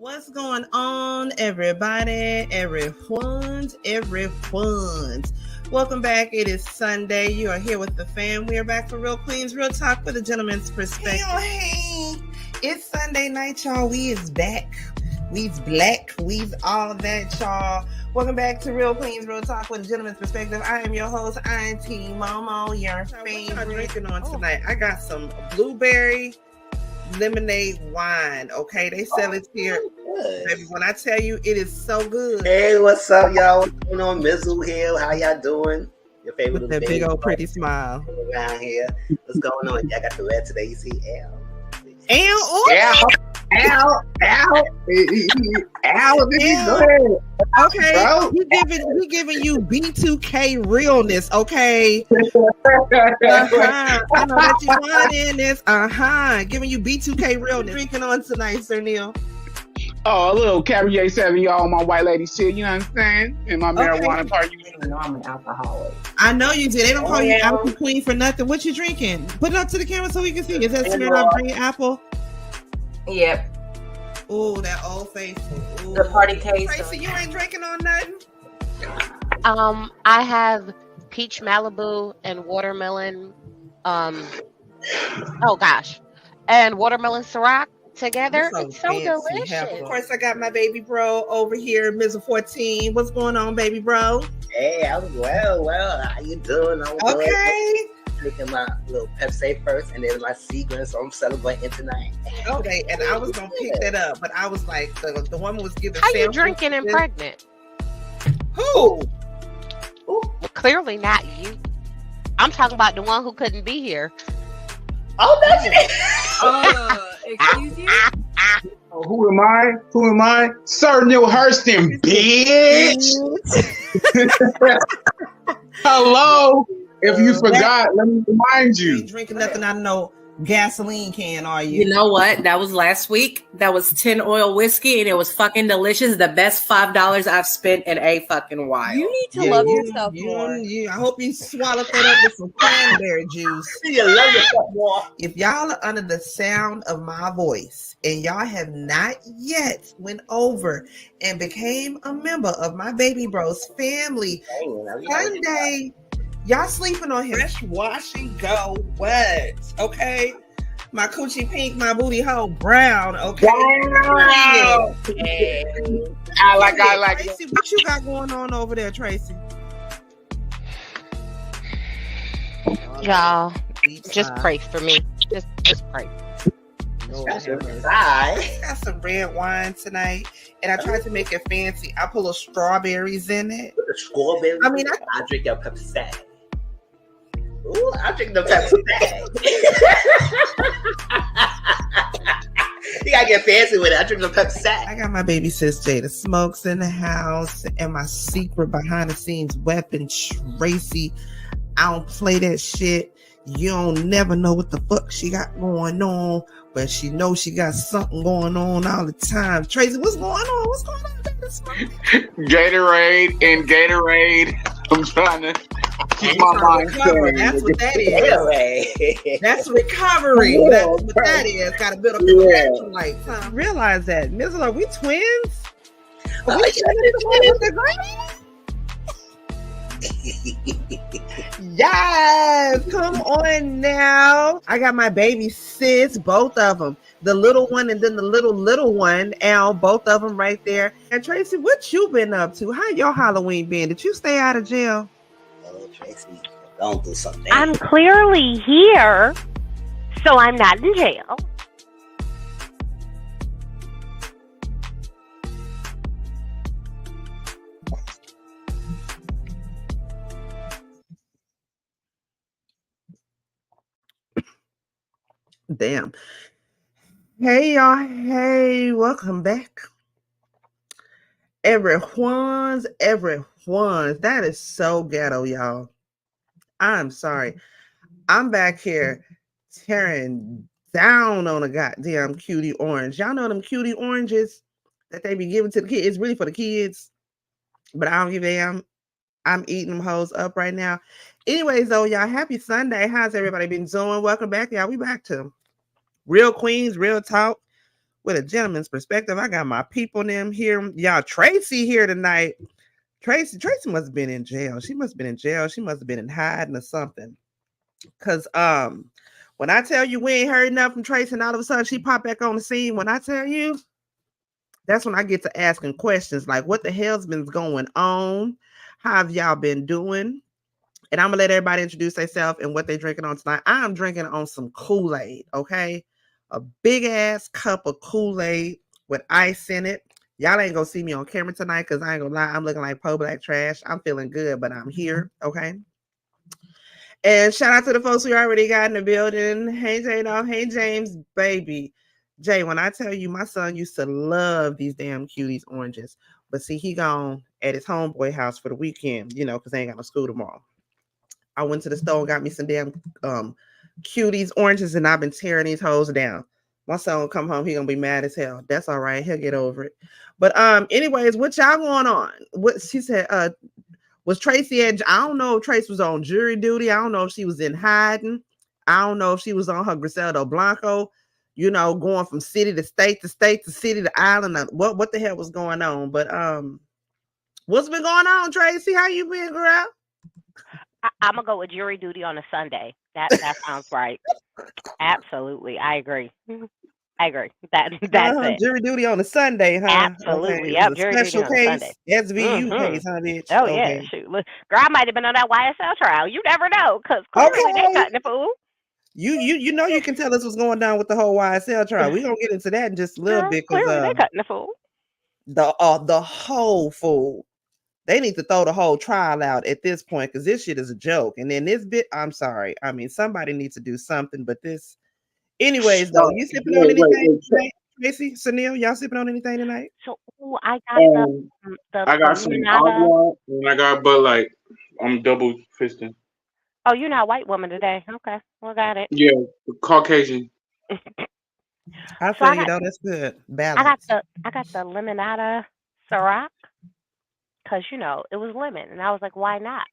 What's going on, everybody? Everyone's. Welcome back. It is Sunday. You are here with the fam. We are back for Real Queens, Real Talk with a gentleman's perspective. Hey. It's Sunday night, y'all. We is back. We's black. We's all that, y'all. Welcome back to Real Queens, Real Talk with a gentleman's perspective. I am your host, Auntie Mo, your favorite. What y'all drinking on tonight? I got some blueberry lemonade wine. Okay, they sell it here. Baby, when I tell you, it is so good. Hey, what's up, y'all? What's going on? Mizzle Hill, how y'all doing? Your favorite with that big old pretty smile around here. What's going on? Y'all got the red today. You see L. Okay, we giving you B2K realness. Okay, I know that you want in this. Giving you B2K realness. Drinking on tonight, Sir Neil. Oh, a little Cabernet Sauvignon, my white lady shit, you know what I'm saying? And my marijuana part. You know I'm an alcoholic. I know you do. They don't call you Alcohol Queen for nothing. What you drinking? Put it up to the camera so we can see. Is that Smirnoff Green Apple? Yep. Oh, that Old Faithful. Ooh. The party case. Tracy, you ain't drinking on nothing? I have peach Malibu and watermelon. And watermelon Ciroc together. It's so delicious. Of course, I got my baby bro over here, Ms. 14. What's going on, baby bro? Hey, I'm well. How you doing? I'm okay. Drinking my little Pepsi first, and then my Seagram, so I'm celebrating tonight. Okay, and I was gonna pick that up, but I was like, the woman was giving. How you drinking and pregnant? Who? Well, clearly not you. I'm talking about the one who couldn't be here. Oh, that's it. Excuse you? Oh, who am I? Sir Neil Hurston, bitch. Hello. If you forgot, let me remind you. You ain't drinking nothing out of no gasoline can, are you? You know what? That was last week. That was 10 oil whiskey, and it was fucking delicious. The best $5 I've spent in a fucking while. You need to love yourself more. I hope you swallowed that up with some cranberry juice. You love yourself more. If y'all are under the sound of my voice and y'all have not yet went over and became a member of my baby bro's family, Sunday. Y'all sleeping on him. Fresh wash and go. What? Okay. My coochie pink, my booty hole brown. Okay. Wow. I like Tracy, what you got going on over there, Tracy? Y'all, just pray for me. Just pray. I got some red wine tonight, and I tried to make it fancy. I put little strawberries in it. With the strawberries? I mean, I drink your Pepsi. Ooh, I drink the Pepsi. You gotta get fancy with it. I drink the Pepsi. I got my baby sis Jada Smokes in the house, and my secret behind the scenes weapon, Tracy. I don't play that shit. You don't never know what the fuck she got going on, but she knows she got something going on all the time. Tracy, what's going on? What's going on? Gatorade. I'm trying to keep my mind clear. That's what that is. That's recovery. Yeah, that's what that is. Got to build up the electrolytes. Huh? Realize that. Miss, are we twins? Are we twins? Yes, come on now. I got my baby sis, both of them, the little one and then the little one, Al, both of them right there. And Tracy, what you been up to? How your Halloween been? Did you stay out of jail? Oh, Tracy, don't do something. I'm clearly here, so I'm not in jail. Damn. Hey y'all, hey, welcome back. Everyone's. That is so ghetto, y'all. I'm sorry. I'm back here tearing down on a goddamn cutie orange. Y'all know them cutie oranges that they be giving to the kids. It's really for the kids, but I don't give a damn. I'm eating them hoes up right now. Anyways, though, y'all, happy Sunday. How's everybody been doing? Welcome back, y'all. We back to Real Queens, Real Talk with a gentleman's perspective. I got my people them here. Y'all, Tracy here tonight. Tracy must have been in jail. She must have been in jail. She must have been in hiding or something. Cause when I tell you we ain't heard enough from Tracy, and all of a sudden she popped back on the scene. When I tell you, that's when I get to asking questions like, what the hell's been going on? How have y'all been doing? And I'm gonna let everybody introduce themselves and what they're drinking on tonight. I'm drinking on some Kool-Aid, okay? A big ass cup of Kool-Aid with ice in it. Y'all ain't gonna see me on camera tonight because I ain't gonna lie, I'm looking like po black trash. I'm feeling good, but I'm here, okay? And shout out to the folks who already got in the building. Hey, Jado. Hey, James, baby. Jay, when I tell you my son used to love these damn cuties oranges, but see, he gone at his homeboy house for the weekend, you know, because they ain't got no school tomorrow. I went to the store and got me some damn cuties oranges, and I've been tearing these hoes down. My son will come home, he gonna be mad as hell. That's all right, he'll get over it. But anyways, what y'all going on? What she said, was Tracy at, I don't know if Tracy was on jury duty. I don't know if she was in hiding. I don't know if she was on her Griselda Blanco, you know, going from city to state to state to city to island. What the hell was going on? But what's been going on, Tracy? How you been, girl? I'm gonna go with jury duty on a Sunday. That sounds right. Absolutely, I agree. I agree. That's it. Jury duty on a Sunday, huh? Absolutely. Okay. Yep. A Jury duty special on a case, Sunday. SVU case, huh, bitch? Oh okay. yeah. Shoot. Look, girl, I might have been on that YSL trial. You never know, because clearly they cutting the fool. You know you can tell us what's going down with the whole YSL trial. We're gonna get into that in just a little bit because clearly they cutting the fool. The whole fool. They need to throw the whole trial out at this point because this shit is a joke. And then this bit, I'm sorry. I mean, somebody needs to do something, but this. Anyways, though, you sipping on anything tonight, Tracy, Sunil? Y'all sipping on anything tonight? So I got I got some agua and I got Bud Light. I'm double fisting. Oh, you're not a white woman today. Okay, well, got it. Yeah, Caucasian. I feel you though. That's good. Balance. I got the limonada Ciroc because you know it was lemon, and I was like, why not?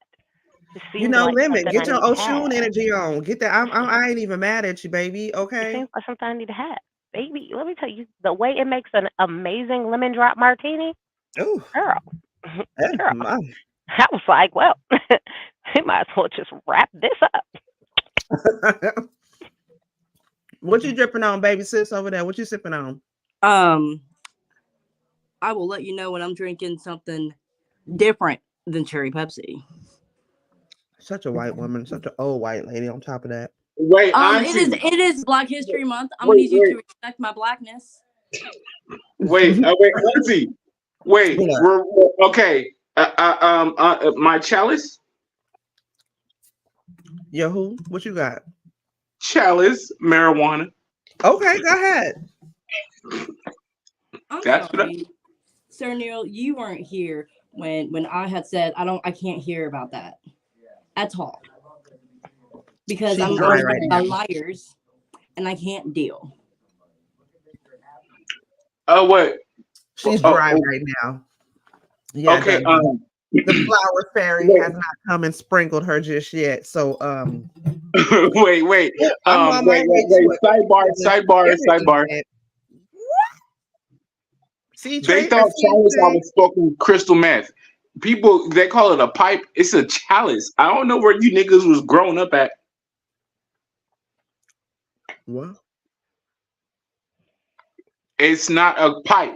You know, like lemon. Get your Oshun energy on. Get that. I ain't even mad at you, baby. Okay. It seems like something I need to have, baby. Let me tell you, the way it makes an amazing lemon drop martini. Oh, girl. My. I was like, well, we might as well just wrap this up. What you dripping on, baby sis over there? What you sipping on? I will let you know when I'm drinking something different than cherry Pepsi. Such a white woman, such an old white lady on top of that. Wait, it is Black History Month. I'm gonna need you to respect my blackness. Wait, Auntie. Wait, okay. My chalice. Yo, who? What you got? Chalice, marijuana. Okay, go ahead. I'm sorry, Sir Neil, you weren't here when I had said I can't hear about that at all because I'm right liars and I can't deal. Oh, what? She's dry right now. Yeah, okay. The flower fairy has not come and sprinkled her just yet. So wait. Sidebar. See, they thought chalice I was smoking crystal meth. People, they call it a pipe. It's a chalice. I don't know where you niggas was growing up at. What? It's not a pipe.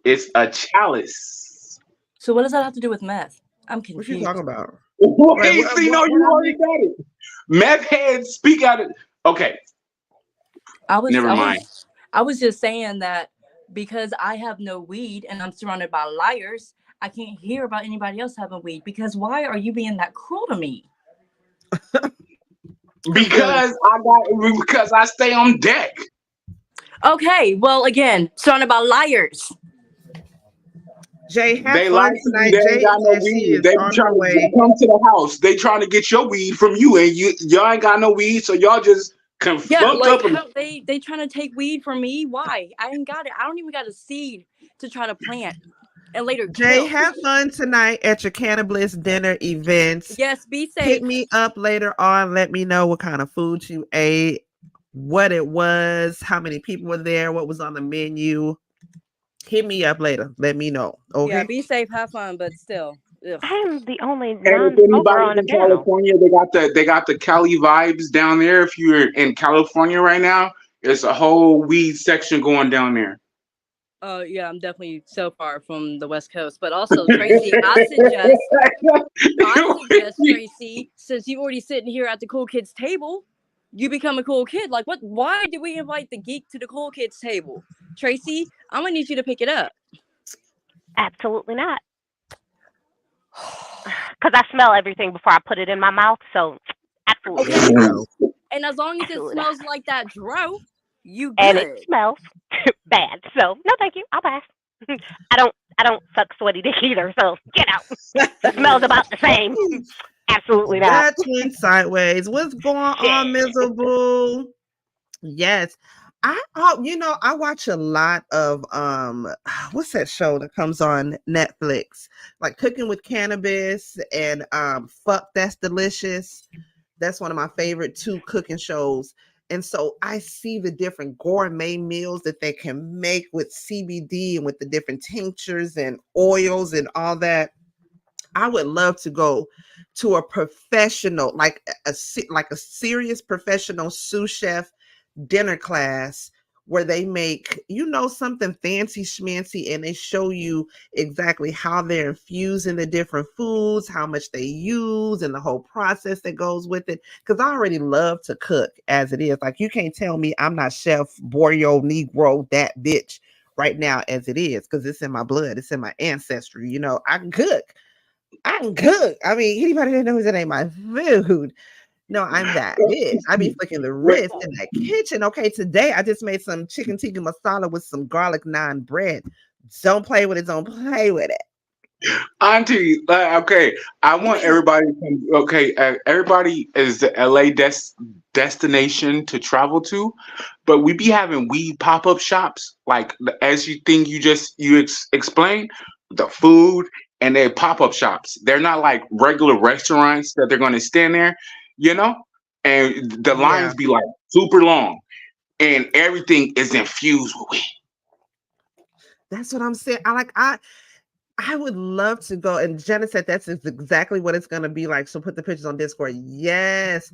It's a chalice. So what does that have to do with meth? I'm confused. What you talking about? Wait, you already got it. Meth heads speak out of. Okay. Never mind. I was just saying that because I have no weed and I'm surrounded by liars, I can't hear about anybody else having weed. Because why are you being that cruel to me? Because I stay on deck. Okay, well, again, surrounded by liars. Jay, they lie tonight. They ain't got no weed. They trying to come to the house. They trying to get your weed from you, and y'all ain't got no weed, so y'all just up. They trying to take weed from me. Why? I ain't got it. I don't even got a seed to try to plant. And later, Jay, have fun tonight at your Cannabis dinner events. Yes, be safe. Hit me up later on. Let me know what kind of food you ate. what it was, how many people were there, what was on the menu. Hit me up later. Let me know. Okay. Yeah, be safe, have fun, but still. Ugh. I'm the only And if non-smoker on anybody's the in panel. California, they got the Cali vibes down there. If you're in California right now, there's a whole weed section going down there. Oh yeah, I'm definitely so far from the West Coast. But also, Tracy, I suggest Tracy, since you're already sitting here at the cool kids table, you become a cool kid. Like what? Why did we invite the geek to the cool kids table? Tracy, I'm gonna need you to pick it up. Absolutely not. Because I smell everything before I put it in my mouth. So absolutely. There you go. And as long as it smells like that dro, you good. And it smells bad. So no, thank you. I'll pass. I don't suck sweaty dick either. So get out. It smells about the same. Absolutely not. That went sideways. What's going on, miserable? Yes. I watch a lot of what's that show that comes on Netflix? Like Cooking with Cannabis and Fuck That's Delicious. That's one of my favorite 2 cooking shows. And so I see the different gourmet meals that they can make with CBD and with the different tinctures and oils and all that. I would love to go to a professional, like a serious professional sous chef dinner class where they make, something fancy schmancy, and they show you exactly how they're infusing the different foods, how much they use, and the whole process that goes with it. Because I already love to cook as it is. Like, you can't tell me I'm not Chef Borio Negro that bitch right now as it is, because it's in my blood. It's in my ancestry. I can cook. I mean, anybody that knows that ain't my food. No, I'm that bitch. I be flicking the wrist in that kitchen. Okay, today I just made some chicken tikka masala with some garlic naan bread. Don't play with it. Don't play with it. Auntie, okay, I want everybody to, okay, everybody is the LA destination to travel to, but we be having weed pop-up shops, like as you explained, the food, and they pop-up shops. They're not like regular restaurants that they're going to stand there, and the lines be like super long, and everything is infused with weed. That's what I'm saying. I would love to go. And Jenna said that's exactly what it's going to be like. So put the pictures on Discord. Yes,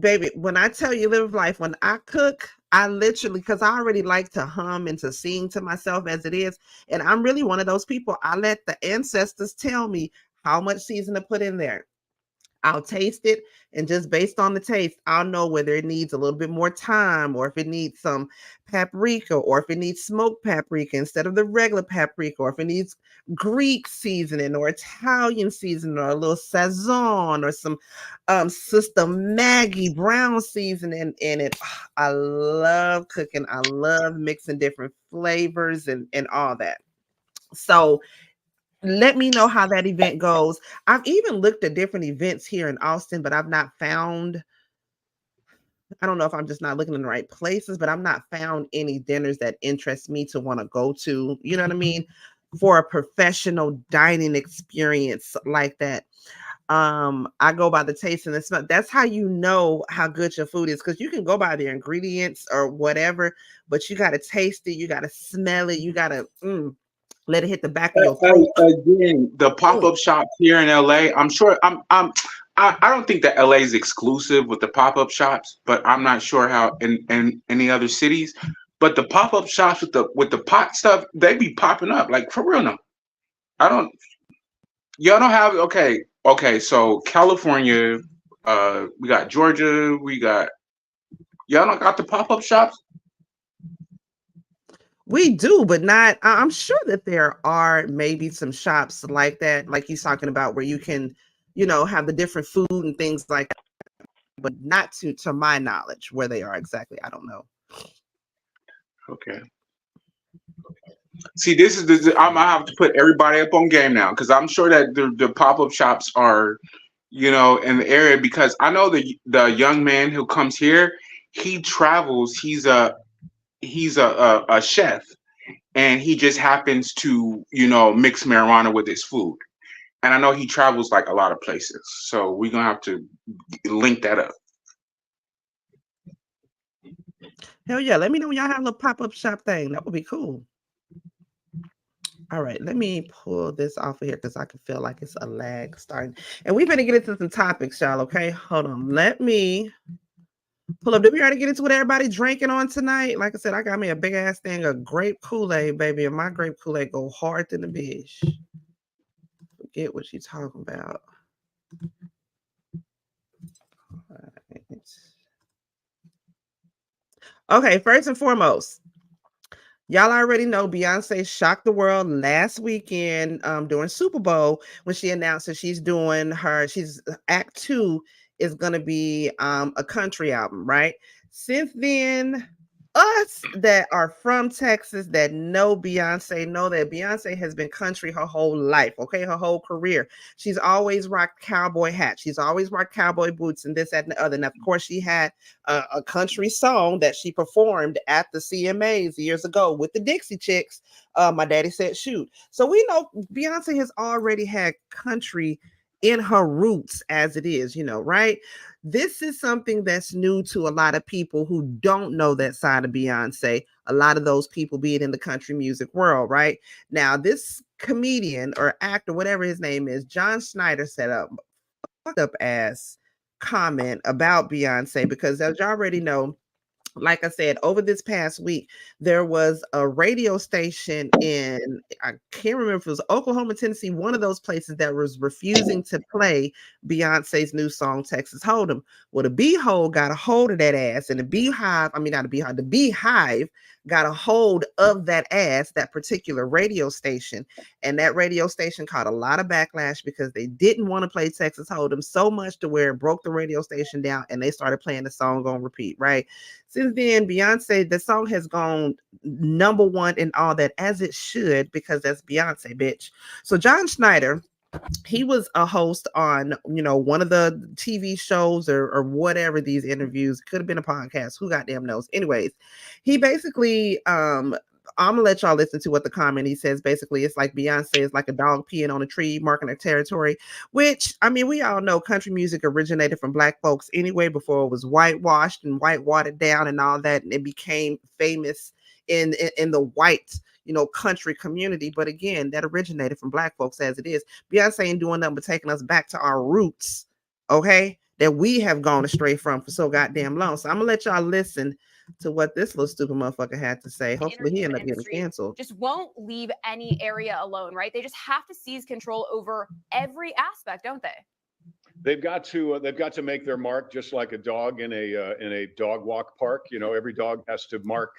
baby. When I tell you live life, when I cook, I literally, because I already like to hum and to sing to myself as it is. And I'm really one of those people. I let the ancestors tell me how much season to put in there. I'll taste it, and just based on the taste, I'll know whether it needs a little bit more time, or if it needs some paprika, or if it needs smoked paprika instead of the regular paprika, or if it needs Greek seasoning or Italian seasoning, or a little Sazon, or some Sister Maggie brown seasoning in it. I love cooking. I love mixing different flavors and all that. So let me know how that event goes. I've even looked at different events here in Austin, but I've not found, I don't know if I'm just not looking in the right places, but I've not found any dinners that interest me to want to go to, you know what I mean? For a professional dining experience like that. I go by the taste and the smell. That's how you know how good your food is, because you can go by the ingredients or whatever, but you got to taste it, you got to smell it, you got to let it hit the back of your throat. Again, the pop-up shops here in LA, I'm sure I don't think that LA is exclusive with the pop-up shops, but I'm not sure how in any other cities. But the pop-up shops with the pot stuff, they be popping up, like, for real now. Y'all don't have, okay, so California, we got Georgia, y'all don't got the pop-up shops? We do, but not. I'm sure that there are maybe some shops like that, like he's talking about, where you can, have the different food and things like that, but not to my knowledge where they are exactly. I don't know. Okay. See, this is I'm gonna have to put everybody up on game now, because I'm sure that the pop-up shops are, in the area, because I know the young man who comes here, he travels. He's a chef, and he just happens to mix marijuana with his food, and I know he travels like a lot of places, so we're gonna have to link that up. Hell yeah. Let me know when y'all have a little pop-up shop thing. That would be cool. All right, let me pull this off of here because I can feel like it's a lag starting. And we're going to get into some topics, y'all, okay? Hold on. Let me pull up. Did we already get into what everybody drinking on tonight? Like I said, I got me a big-ass thing of grape Kool-Aid, baby, and my grape Kool-Aid go hard than the bitch. Forget what she's talking about. All right. Okay, first and foremost, y'all already know Beyonce shocked the world last weekend during Super Bowl when she announced that she's Act 2 is going to be a country album, right? Since then, us that are from Texas that know that Beyonce has been country her whole life, okay, her whole career. She's always rocked cowboy hats. She's always rocked cowboy boots and this, that, and the other. And of course, she had a country song that she performed at the CMAs years ago with the Dixie Chicks. My daddy said, shoot. So we know Beyonce has already had country in her roots as it is, right? This is something that's new to a lot of people who don't know that side of Beyonce. A lot of those people being in the country music world, right? Now, this comedian or actor, whatever his name is, John Schneider, set up fucked up ass comment about Beyonce because as you already know, like I said, over this past week, there was a radio station I can't remember if it was Oklahoma, Tennessee, one of those places that was refusing to play Beyonce's new song, Texas Hold'em. Well, the Beehole got a hold of that ass, and the Beehive, I mean, not the Beehive, the Beehive got a hold of that ass, that particular radio station. And that radio station caught a lot of backlash because they didn't want to play Texas Hold'em so much to where it broke the radio station down and they started playing the song on repeat, right? Since then, Beyonce, the song has gone number one and all that, as it should, because that's Beyonce, bitch. So John Schneider, he was a host on, one of the TV shows or whatever, these interviews, could have been a podcast, who goddamn knows. Anyways, he basically I'm gonna let y'all listen to what the comment he says. Basically, it's like Beyonce is like a dog peeing on a tree, marking a territory, which, I mean, we all know country music originated from Black folks anyway, before it was whitewashed and white watered down and all that, and it became famous in the white, country community. But again, that originated from Black folks as it is. Beyonce ain't doing nothing but taking us back to our roots, okay, that we have gone astray from for so goddamn long. So I'm gonna let y'all listen to what this little stupid motherfucker had to say. Hopefully he ended up getting canceled. Just won't leave any area alone, right? They just have to seize control over every aspect, don't they? They've got to make their mark, just like a dog in a dog walk park. Every dog has to mark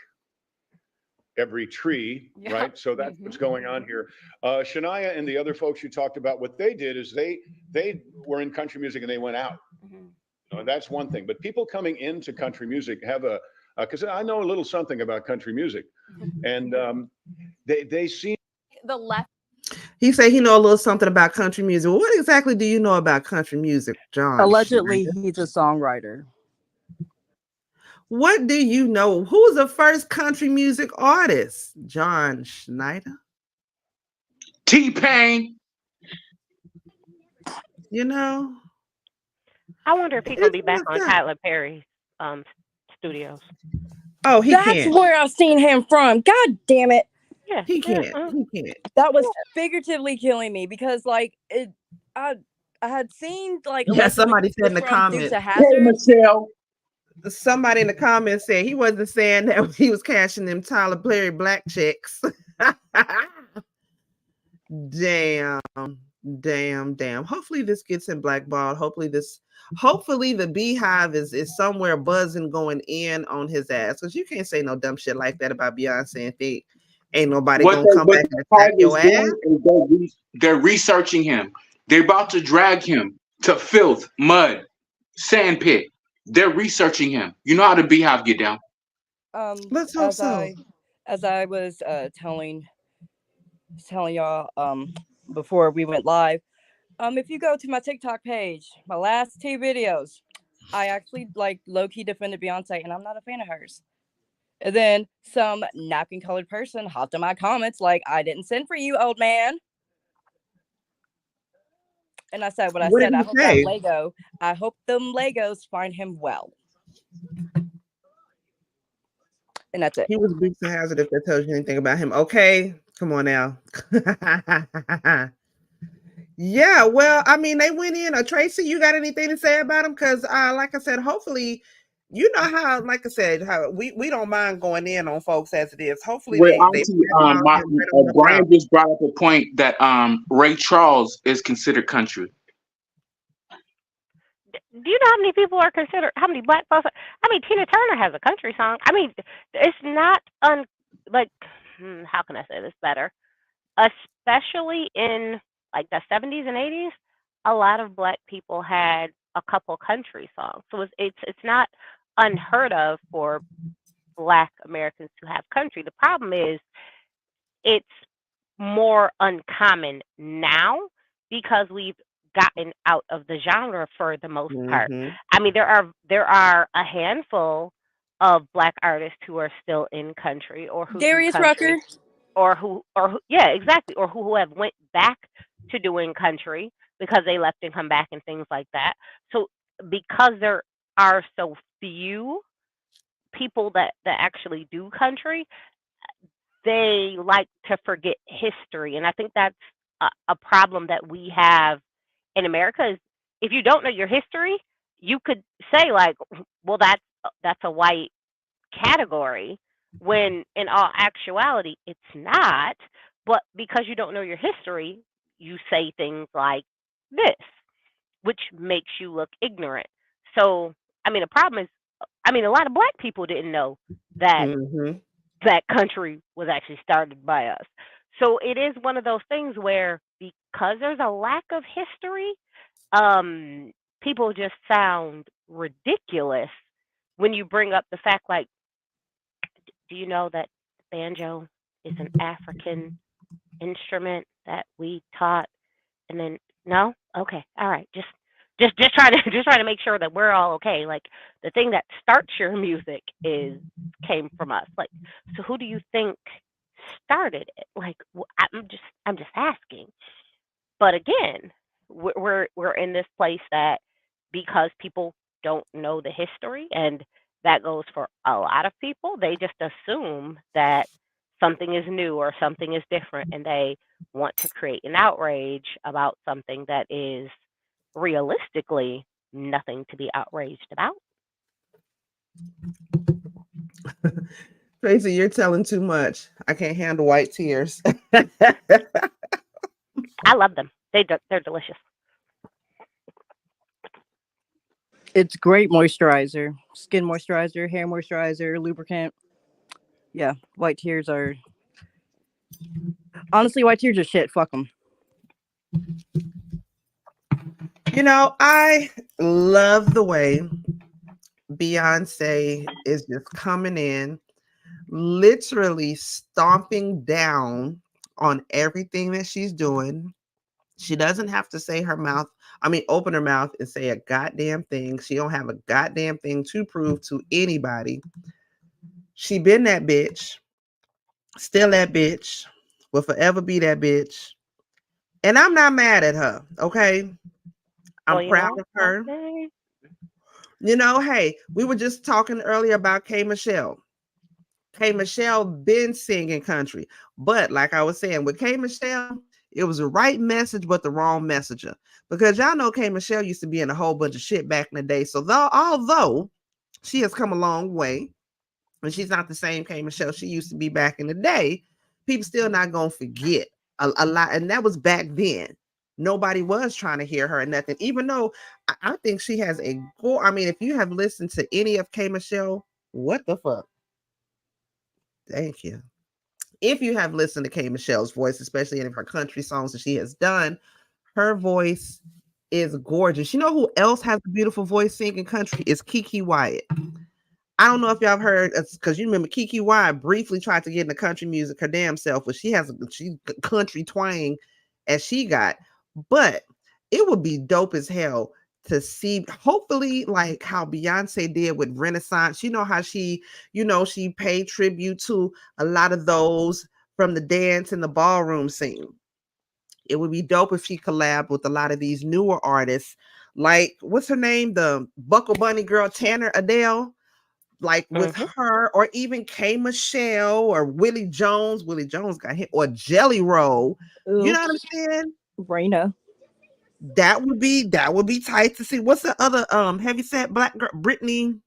every tree, right? So that's what's going on here. Shania and the other folks you talked about, what they did is they were in country music and they went out. And that's one thing. But people coming into country music have because I know a little something about country music, and they seem the left. He said he know a little something about country music. Well, what exactly do you know about country music, John? Allegedly, Schneider? he's a songwriter. What do you know? Who's the first country music artist? John Schneider? T-Pain. I wonder if he's gonna be back on Tyler Perry's studios. Oh, That's can't. where I've seen him from. God damn it. Yeah, he can't. He can't. That was figuratively killing me because, like, I had seen, like, somebody said in the comments. Hey, Michelle. Somebody in the comments said he wasn't saying that he was cashing them Tyler Perry black checks. Damn. Hopefully this gets him blackballed. Hopefully the Beehive is somewhere buzzing, going in on his ass. Because you can't say no dumb shit like that about Beyonce and think ain't nobody gonna come back and attack your ass. They're researching him. They're about to drag him to filth, mud, sandpit. They're researching him. You know how the Beehive get down. Let's hope so. As I was telling y'all before we went live, if you go to my TikTok page, my last 2 videos, I actually low-key defended Beyonce, and I'm not a fan of hers. And then some napkin-colored person hopped in my comments like, I didn't send for you, old man. And I said what I said. I hope them Legos find him well. And that's it. He was Dukes of Hazzard if that tells you anything about him. Okay, come on now. Yeah, well, I mean, they went in. Tracy, you got anything to say about them? Because, like I said, hopefully, you know how, like I said, how we don't mind going in on folks as it is. Hopefully, Wait, they Auntie, Brian just brought up a point that Ray Charles is considered country. Do you know how many people are considered? How many black folks? I mean, Tina Turner has a country song. I mean, it's not like how can I say this better? Especially in like the 70s and 80s, a lot of black people had a couple country songs. So it's not unheard of for black Americans to have country. The problem is it's more uncommon now because we've gotten out of the genre for the most part. Mm-hmm. I mean, there are a handful of black artists who are still in country or who do Darius country Rucker. or who yeah, exactly, or who have went back to doing country because they left and come back and things like that. So because there are so few people that actually do country, they like to forget history, and I think that's a problem that we have in America. Is if you don't know your history, you could say like, well, that's a white category, when in all actuality it's not. But because you don't know your history, you say things like this, which makes you look ignorant. So, I mean, the problem is, I mean, a lot of black people didn't know that Mm-hmm. that country was actually started by us. So it is one of those things where because there's a lack of history, um, people just sound ridiculous when you bring up the fact like, do you know that banjo is an African instrument that we taught? And then no, okay, all right, just try to just try to make sure that we're all okay. Like the thing that starts your music is came from us. Like, so who do you think started it? Like, I'm just asking. But again, we're in this place that because people don't know the history, and that goes for a lot of people, they just assume that something is new or something is different, and they want to create an outrage about something that is realistically nothing to be outraged about. Tracy, you're telling too much. I can't handle white tears. I love them. They're delicious. It's great moisturizer, skin moisturizer, hair moisturizer, lubricant. Yeah, white tears are honestly white tears are shit. Fuck them. You know, I love the way Beyonce is just coming in, literally stomping down on everything that she's doing. She doesn't have to say her mouth, open her mouth and say a goddamn thing. She don't have a goddamn thing to prove to anybody. She been that bitch, still that bitch, will forever be that bitch. And I'm not mad at her, okay? Well, I'm proud of her. Okay. You know, hey, we were just talking earlier about K. Michelle. K. Michelle been singing country. But like I was saying, with K. Michelle, it was the right message, but the wrong messenger. Because y'all know K. Michelle used to be in a whole bunch of shit back in the day. So although she has come a long way, and she's not the same K. Michelle she used to be back in the day, people still not gonna forget a lot. And that was back then. Nobody was trying to hear her or nothing. Even though I think she has a go. If you have listened to any of K. Michelle, what the fuck? Thank you. If you have listened to K. Michelle's voice, especially any of her country songs that she has done, her voice is gorgeous. You know who else has a beautiful voice singing country? Is Kiki Wyatt. I don't know if y'all have heard, because you remember Kiki Wyatt briefly tried to get into country music her damn self, but she country twang as she got. But it would be dope as hell to see, hopefully, like how Beyonce did with Renaissance. You know how she paid tribute to a lot of those from the dance and the ballroom scene. It would be dope if she collabed with a lot of these newer artists, like what's her name, the Buckle Bunny girl, Tanner Adele. like with her, or even K Michelle or Willie Jones. Willie Jones got hit, or Jelly Roll. You know what I'm saying? Raina. That would be tight to see. What's the other heavy set black girl? Britney,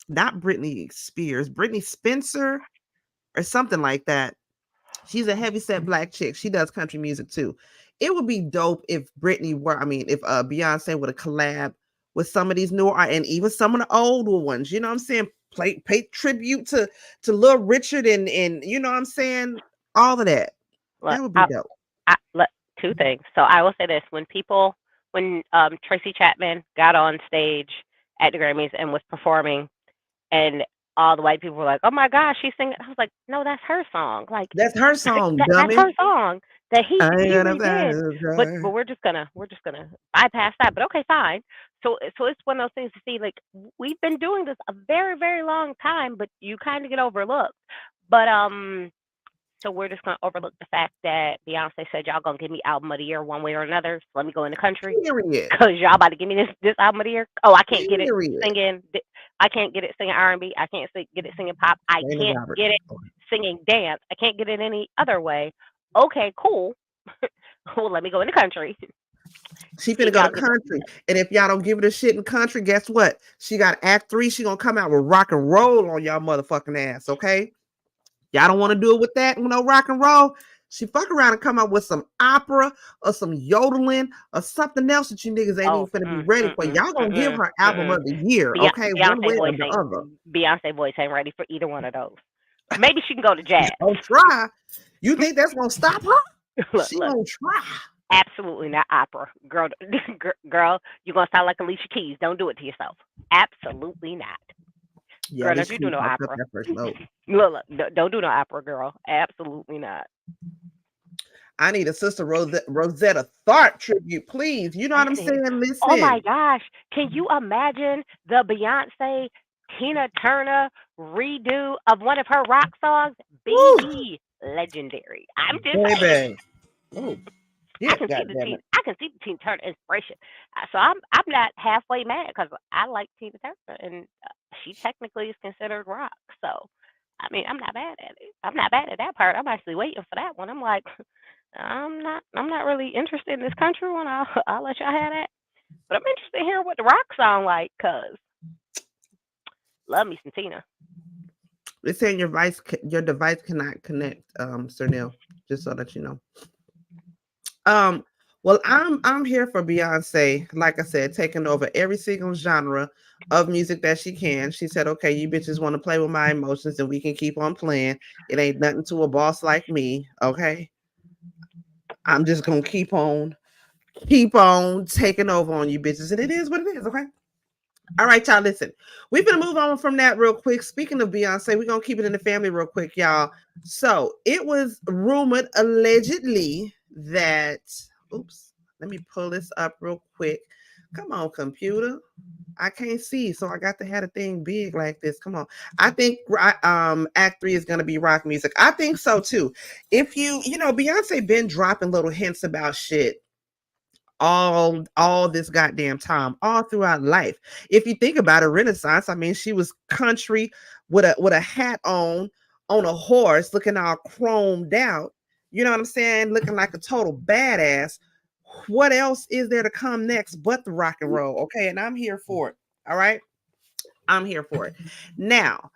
not Britney Spears, Britney Spencer, or something like that. She's a heavy set black chick. She does country music too. It would be dope if if Beyonce would have collab with some of these newer and even some of the older ones. You know what I'm saying? Pay tribute to Lil Richard and you know what I'm saying? All of that. Look, That would be dope. look, two things. So I will say this: when Tracy Chapman got on stage at the Grammys and was performing, and all the white people were like, "Oh my gosh, she's singing!" I was like, "No, that's her song. Like That's her song, that's dummy. her song that he But redid." But we're just gonna bypass that. But okay, fine. So it's one of those things to see. Like we've been doing this a very very long time, but you kind of get overlooked. But so we're just gonna overlook the fact that Beyonce said y'all gonna give me album of the year one way or another. So let me go in the country period. because y'all about to give me this album of the year. Oh, I can't get it Period. singing. I can't get it singing R&B. I can't get it singing pop. I Dana can't Roberts. get it singing dance. I can't get it any other way. Okay, cool. Well, let me go in the country. She See finna if go y'all to get country. And if y'all don't give her the shit in country, guess what? She got Act 3. She gonna come out with rock and roll on y'all motherfucking ass, okay? Y'all don't want to do it with that, no rock and roll. She fuck around and come out with some opera or some yodeling or something else that you niggas ain't even finna be ready for. Y'all gonna give her album of the year, okay? One way or the other. Beyonce voice ain't ready for either one of those. Maybe she can go to jazz. Don't try. You think that's gonna stop her? Look, She gonna try. Absolutely not opera, girl. Girl, you're gonna sound like Alicia Keys. Don't do it to yourself. Absolutely not. Yeah, Girl, don't you do no opera. That first note. Look, don't do no opera, girl. Absolutely not. I need a Sister Rosetta Tharpe tribute, please. You know what I'm saying? Listen. Oh my gosh. Can you imagine the Beyonce Tina Turner redo of one of her rock songs? BB legendary. I'm just saying. Oh, I can see the Tina Turner inspiration. So I'm not halfway mad because I like Tina Turner and she technically is considered rock. So I mean, I'm not bad at it. I'm not bad at that part. I'm actually waiting for that one. I'm like, I'm not really interested in this country one. I'll let y'all have that. But I'm interested in hearing what the rock sound like, cause love me some Tina. It's saying your device cannot connect, Sir Neil, just so that you know. Well, I'm here for Beyonce, like I said, taking over every single genre of music that she can. She said, okay, you bitches want to play with my emotions and we can keep on playing. It ain't nothing to a boss like me, okay? I'm just gonna keep on taking over on you bitches, and it is what it is, okay? All right, y'all, listen. We're going to move on from that real quick. Speaking of Beyonce, we're going to keep it in the family real quick, y'all. So it was rumored, allegedly, that, oops, let me pull this up real quick. Come on, computer. I can't see, so I got to have a thing big like this. Come on. I think Act 3 is going to be rock music. I think so, too. If you know, Beyonce been dropping little hints about shit all this goddamn time, all throughout life. If you think about it, Renaissance, I mean, she was country with a hat on a horse, looking all chromed out. You know what I'm saying? Looking like a total badass. What else is there to come next but the rock and roll? Okay, and I'm here for it. All right, I'm here for it. Now,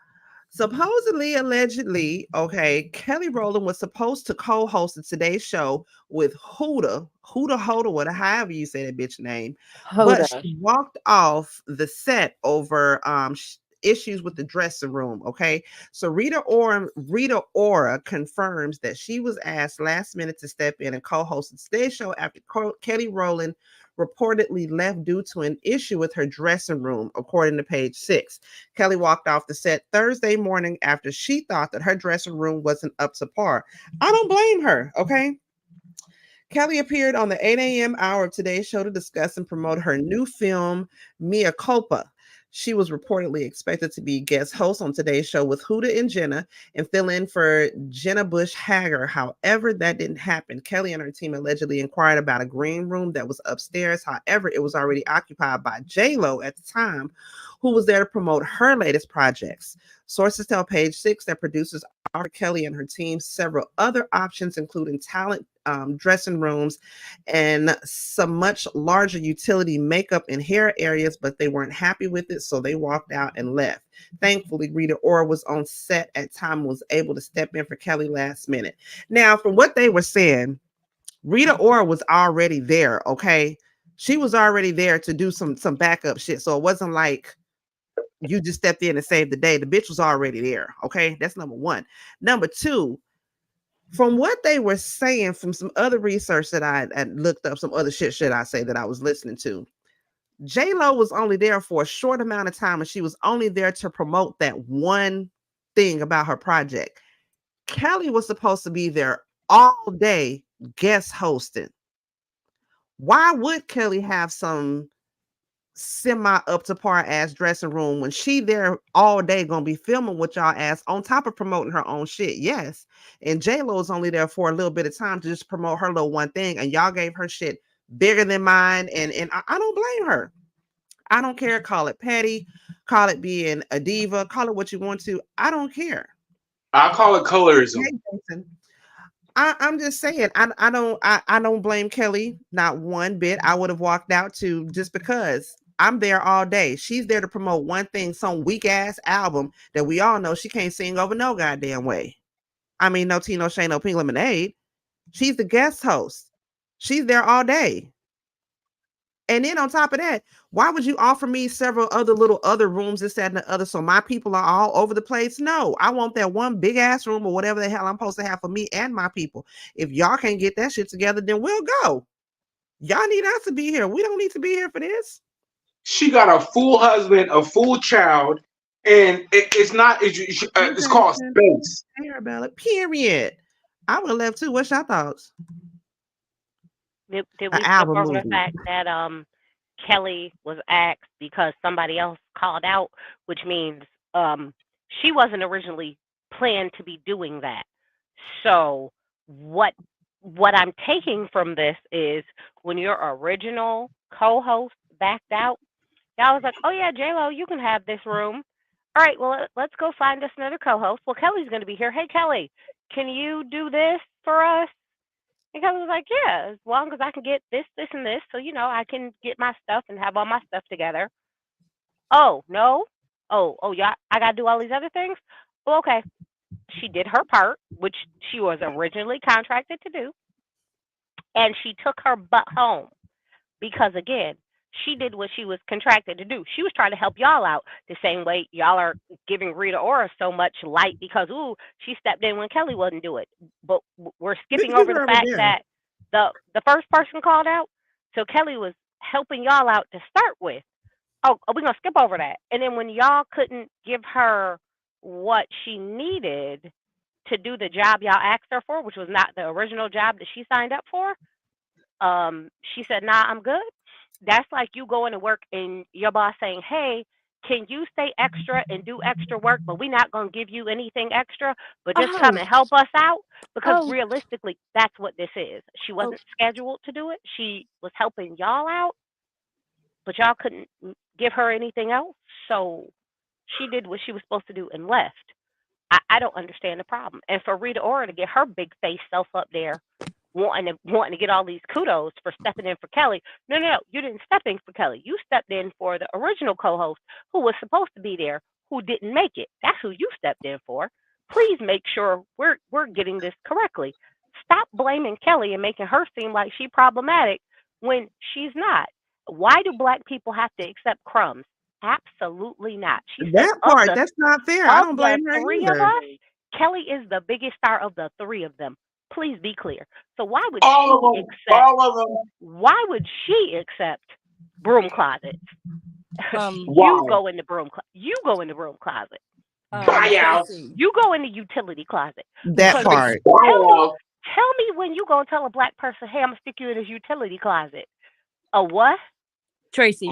supposedly, allegedly, okay, Kelly Rowland was supposed to co-host today's show with Huda, however you say that bitch name, but she walked off the set over issues with the dressing room. Okay, so Rita Ora confirms that she was asked last minute to step in and co-host today's show after Kelly Rowland reportedly left due to an issue with her dressing room, according to Page 6. Kelly walked off the set Thursday morning after she thought that her dressing room wasn't up to par. I don't blame her, okay? Kelly appeared on the 8 a.m. hour of today's show to discuss and promote her new film, Mea Culpa. She was reportedly expected to be guest host on today's show with Huda and Jenna and fill in for Jenna Bush Hager. However, that didn't happen. Kelly and her team allegedly inquired about a green room that was upstairs. However, it was already occupied by J-Lo at the time, who was there to promote her latest projects. Sources tell Page Six that producers offered Kelly and her team several other options, including talent dressing rooms and some much larger utility makeup and hair areas, but they weren't happy with it, so they walked out and left. Thankfully, Rita Ora was on set at time and was able to step in for Kelly last minute. Now, from what they were saying, Rita Ora was already there, okay? She was already there to do some backup shit, so it wasn't like you just stepped in and saved the day. The bitch was already there, okay? That's number one. Number two, from what they were saying, from some other research that I looked up, some other shit, should I say, that I was listening to, J-Lo was only there for a short amount of time, and she was only there to promote that one thing about her project. Kelly was supposed to be there all day guest hosting. Why would Kelly have some semi up to par ass dressing room when she there all day gonna be filming with y'all ass on top of promoting her own shit? Yes. And J-Lo is only there for a little bit of time to just promote her little one thing, and y'all gave her shit bigger than mine, and I don't blame her. I don't care. Call it petty, call it being a diva, call it what you want to. I don't care. I call it colorism. Hey, Jason, I'm just saying, I don't blame Kelly, not one bit. I would have walked out too, just because I'm there all day. She's there to promote one thing, some weak ass album that we all know she can't sing over no goddamn way. I mean, no tea, no shade, no pink lemonade. She's the guest host. She's there all day. And then on top of that, why would you offer me several other rooms, this, that, and the other, so my people are all over the place? No, I want that one big ass room or whatever the hell I'm supposed to have for me and my people. If y'all can't get that shit together, then we'll go. Y'all need us to be here. We don't need to be here for this. She got a full husband, a full child, and it's called space. Arabella, period. I would have left too. What's your thoughts? Did An we skip album over the movie. fact that Kelly was asked because somebody else called out, which means she wasn't originally planned to be doing that. So what I'm taking from this is when your original co-host backed out, y'all was like, "Oh yeah, J-Lo, you can have this room. All right, well let's go find us another co-host. Well, Kelly's going to be here. Hey Kelly, can you do this for us?" And Kelly was like, "Yeah, as long as I can get this, this, and this, so I can get my stuff and have all my stuff together." Oh no, oh yeah, I gotta do all these other things. Well, okay, she did her part, which she was originally contracted to do, and she took her butt home because again, she did what she was contracted to do. She was trying to help y'all out the same way y'all are giving Rita Ora so much light because she stepped in when Kelly wasn't do it. But we're skipping over the fact that the first person called out, so Kelly was helping y'all out to start with. Oh, we're gonna skip over that. And then when y'all couldn't give her what she needed to do the job y'all asked her for, which was not the original job that she signed up for, she said, "Nah, I'm good." That's like you going to work and your boss saying, "Hey, can you stay extra and do extra work, but we're not going to give you anything extra, but just come and help us out?" Because realistically, that's what this is. She wasn't scheduled to do it. She was helping y'all out, but y'all couldn't give her anything else. So she did what she was supposed to do and left. I don't understand the problem. And for Rita Ora to get her big face self up there wanting to get all these kudos for stepping in for Kelly. No, you didn't step in for Kelly. You stepped in for the original co-host who was supposed to be there, who didn't make it. That's who you stepped in for. Please make sure we're getting this correctly. Stop blaming Kelly and making her seem like she's problematic when she's not. Why do black people have to accept crumbs? Absolutely not. She said, That part, that's not fair. I don't blame her three either. of us, Kelly is the biggest star of the three of them. Please be clear. So why would Why would she accept broom closets? You go in the broom closet. You go in the broom closet. You go in the utility closet. That part. Tell me when you gonna tell a black person, "Hey, I'm gonna stick you in this utility closet." A what? Tracy,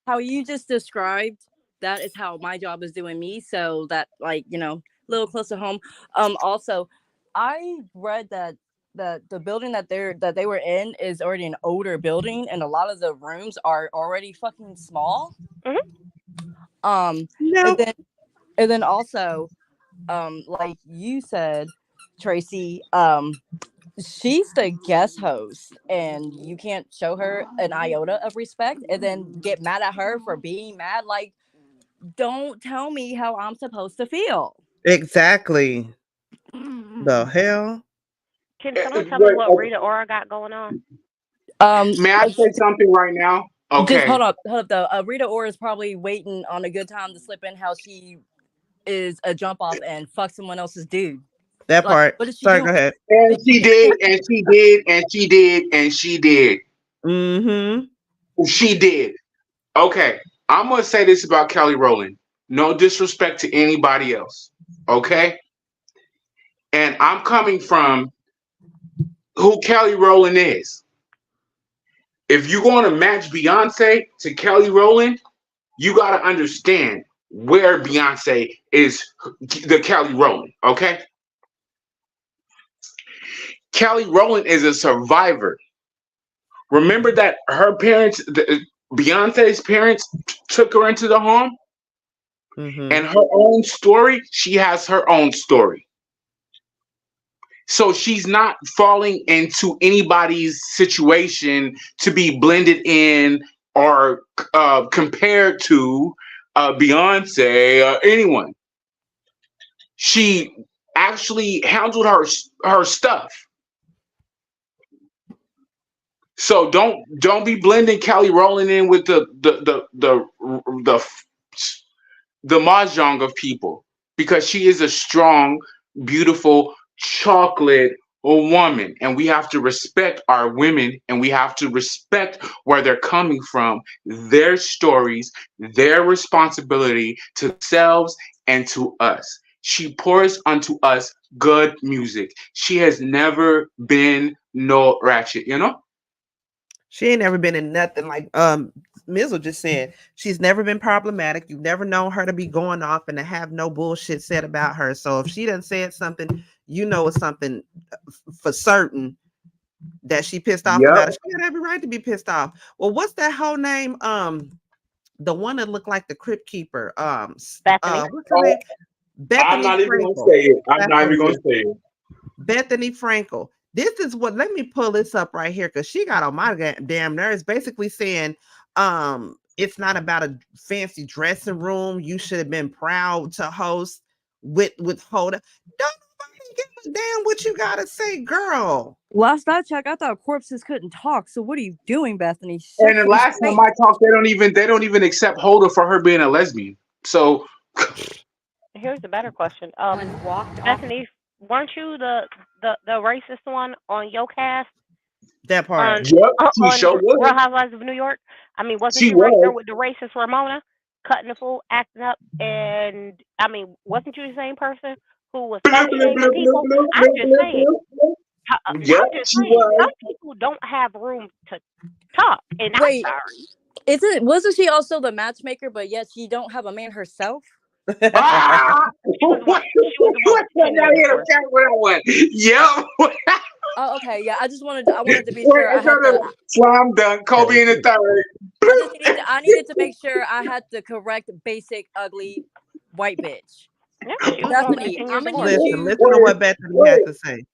how you just described, that is how my job is doing me. So that, like, a little close to home. Also, I read that the building that they were in is already an older building, and a lot of the rooms are already fucking small. No. And then also, like you said, Tracy, she's the guest host, and you can't show her an iota of respect and then get mad at her for being mad. Like, don't tell me how I'm supposed to feel. Exactly. The hell? Can someone tell me what Rita Ora got going on? May I say something right now? Okay. Just hold up though. Rita Ora is probably waiting on a good time to slip in how she is a jump off and fuck someone else's dude. That Like, part. what did she Sorry, do? go ahead. And she did, and she did, and she did, and she did. Mm-hmm. She did. Okay. I'm gonna say this about Kelly Rowland. No disrespect to anybody else. Okay. And I'm coming from who Kelly Rowland is. If you're going to match Beyonce to Kelly Rowland, you got to understand where Beyonce is the Kelly Rowland, okay? Kelly Rowland is a survivor. Remember that her parents, Beyonce's parents, took her into the home? And her own story, she has her own story. So she's not falling into anybody's situation to be blended in or compared to Beyonce or anyone. She actually handled her stuff. So don't be blending Kelly Rowland in with the mahjong of people, because she is a strong, beautiful, chocolate woman, and we have to respect our women, and we have to respect where they're coming from, their stories, their responsibility to themselves and to us. She pours unto us good music. She has never been no ratchet, you know? She ain't never been in nothing like Mizzle just said. She's never been problematic. You've never known her to be going off and to have no bullshit said about her. So if she done said something, you know it's something for certain that she pissed off about it. She had every right to be pissed off. Well, what's that whole name? The one that looked like the Crypt Keeper. Bethany. What's her name? Bethany I'm not even Frankel. gonna say it. I'm not even gonna say it. Bethany Frankel. This is what, let me pull this up right here because she got on my damn nerves, basically saying it's not about a fancy dressing room. You should have been proud to host with Hoda. Don't nobody give a damn what you gotta say, girl. Last I checked, I thought corpses couldn't talk. So what are you doing, Bethany? And the last time I talked, they don't even accept Hoda for her being a lesbian. So here's a better question. Bethany, weren't you the racist one on your cast? That part. On Real Housewives of New York? I mean, wasn't you right there with the racist Ramona, cutting the fool, acting up, and I mean, wasn't you the same person who was shaming people? I'm just saying. I'm just saying, some people don't have room to talk, and I'm sorry. Wasn't she also the matchmaker, but yet she don't have a man herself? She was the one. Yep. Oh, okay. Yeah, I wanted to be sure. I had to slam dunk. Kobe in the third. I needed to make sure I had the correct, basic, ugly white bitch. Yeah, Bethany, I'm gonna listen to what Bethany has to say.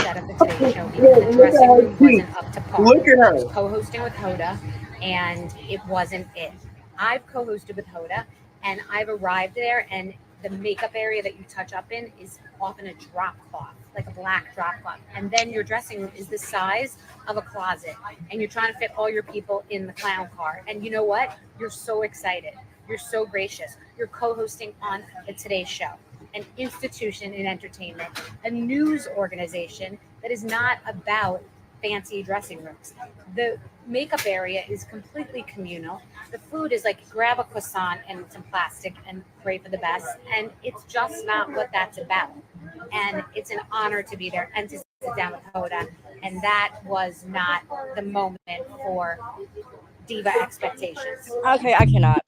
Set up the Today Show because the dressing room wasn't up to par. Look at her. I was co-hosting with Hoda, and it wasn't it. I've co-hosted with Hoda, and I've arrived there, and the makeup area that you touch up in is often a drop cloth, like a black drop cloth. And then your dressing room is the size of a closet, and you're trying to fit all your people in the clown car. And you know what? You're so excited. You're so gracious. You're co-hosting on the Today Show, an institution in entertainment, a news organization that is not about fancy dressing rooms. The makeup area is completely communal. The food is like grab a croissant and some plastic and pray for the best. And it's just not what that's about. And it's an honor to be there and to sit down with Hoda. And that was not the moment for diva expectations. Okay, I cannot.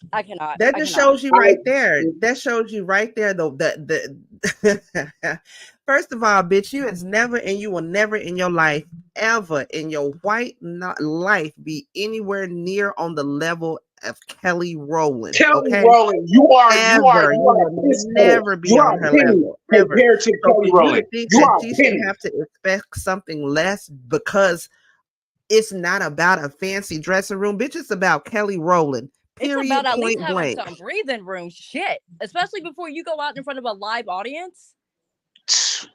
That just shows you right there. That shows you right there, though. The first of all, bitch, you is never and you will never in your life, ever in your white life, be anywhere near on the level of Kelly Rowland. Kelly Okay, Rowland, you will never be on her level ever. compared to So Kelly for you to Rowland. think You that are she a should penny. have to expect something less because it's not about a fancy dressing room, bitch. It's about Kelly Rowland. It's Period. about at least Point having blank. some breathing room. Shit, especially before you go out in front of a live audience.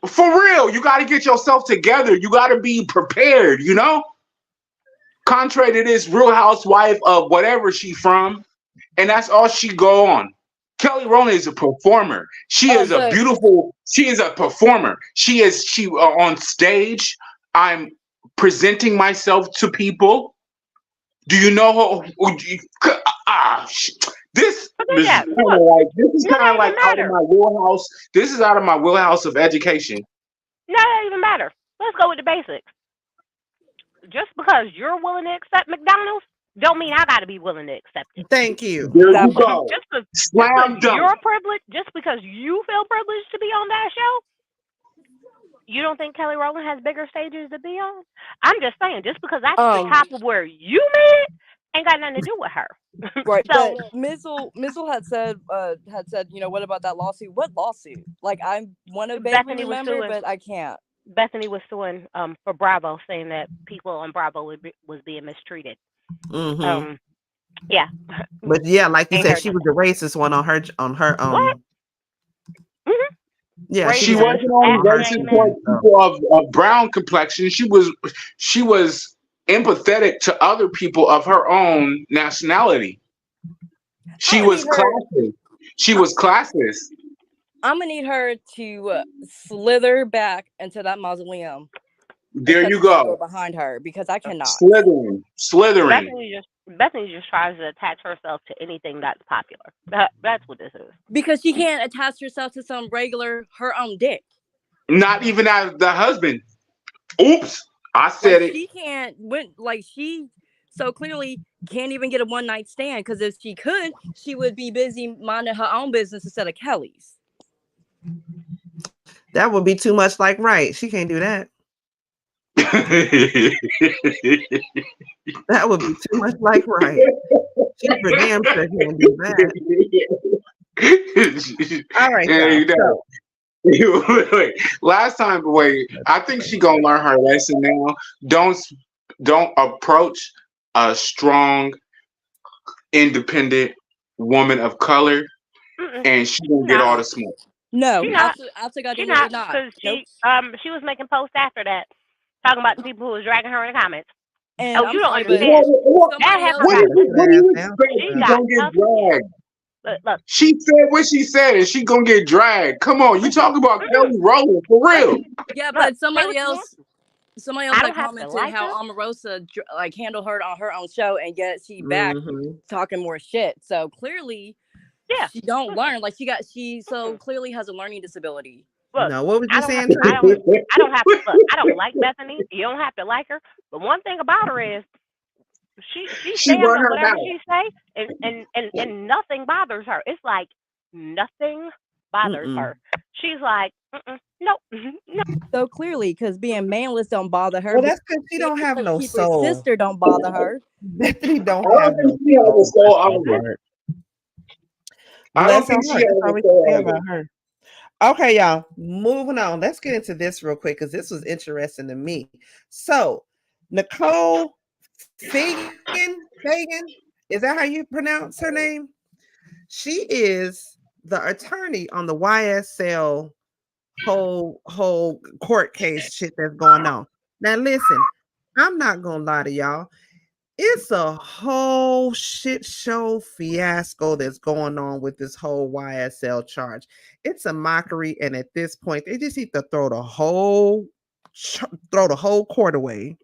For real, you got to get yourself together. You got to be prepared. You know. Contrary to this Real Housewife of whatever she from, and that's all she go on. Kelly Rowland is a performer. She is a beautiful. She is a performer. She on stage. I'm presenting myself to people. Do you know who? This is kind of like out of my wheelhouse. This is out of my wheelhouse of education. No, that doesn't even matter. Let's go with the basics. Just because you're willing to accept McDonald's, don't mean I got to be willing to accept it. Thank you. There you go. Just Slam dunk. you're privileged, just because you feel privileged to be on that show, you don't think Kelly Rowland has bigger stages to be on? I'm just saying, just because that's the top of where you made it, ain't got nothing to do with her. Right. So But Mizzle had said, you know, what about that lawsuit? What lawsuit? Like, I want to vaguely remember, but I can't. Bethany was suing for Bravo, saying that people on Bravo was being mistreated. Mm-hmm. Yeah. But yeah, like you said, she was the racist one on her What? Mm-hmm. Yeah, she wasn't on racist towards people of brown complexion. She was empathetic to other people of her own nationality. She was classist. She was classist. I'm gonna need her to slither back into that mausoleum. There you go. Behind her, because I cannot. Slithering. Bethany just tries to attach herself to anything that's popular. That's what this is. Because she can't attach herself to some regular her own dick. Not even as the husband. Oops, I said it. She can't. She so clearly can't even get a one night stand, because if she could, she would be busy minding her own business instead of Kelly's. That would be too much like right. She can't do that. That would be too much like right. She for damn sure can't do that. All right. Wait, last time, I think she gonna learn her lesson now. Don't approach a strong, independent woman of color, and she gonna get all the smoke. No, not because she was making posts after that, talking about the people who was dragging her in the comments. And you don't understand. What do you expect? She's gonna get dragged. Look. She said what she said, and she gonna get dragged. Come on, you talking about Kelly Rowland for real? Yeah, but somebody else like commented how Omarosa handled her on her own show, and yet she back talking more shit. So clearly, she don't learn. She so clearly has a learning disability. Look, no, what was you saying? I don't have to look. I don't like Bethany. You don't have to like her. But one thing about her is she stands on whatever she say, and nothing bothers her. It's like nothing bothers her. She's like, nope, no. So clearly, because being manless don't bother her. Well, that's because she don't have no soul. Her sister don't bother her. Bethany don't have no soul. I don't think she has a soul. Her. Okay, y'all, moving on. Let's get into this real quick because this was interesting to me. So, Nicole Fagan, is that how you pronounce her name? She is the attorney on the YSL whole court case shit that's going on. Now, listen, I'm not gonna lie to y'all. It's a whole shit show fiasco that's going on with this whole YSL charge. It's a mockery, and at this point, they just need to throw the whole court away,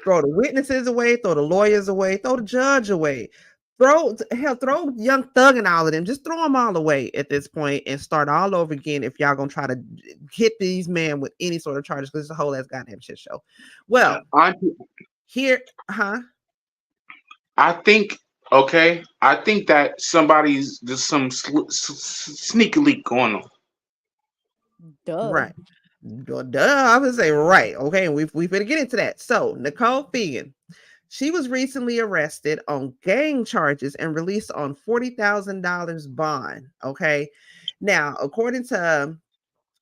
throw the witnesses away, throw the lawyers away, throw the judge away, throw Young Thug and all of them. Just throw them all away at this point and start all over again. If y'all gonna try to hit these men with any sort of charges, because it's a whole ass goddamn shit show. Well, here, huh? I think okay. I think that there's some sneaky leak going on. Duh. Right. Duh. I would say right. Okay. We better get into that. So Nicole Fegan, she was recently arrested on gang charges and released on $40,000 bond. Okay. Now, according to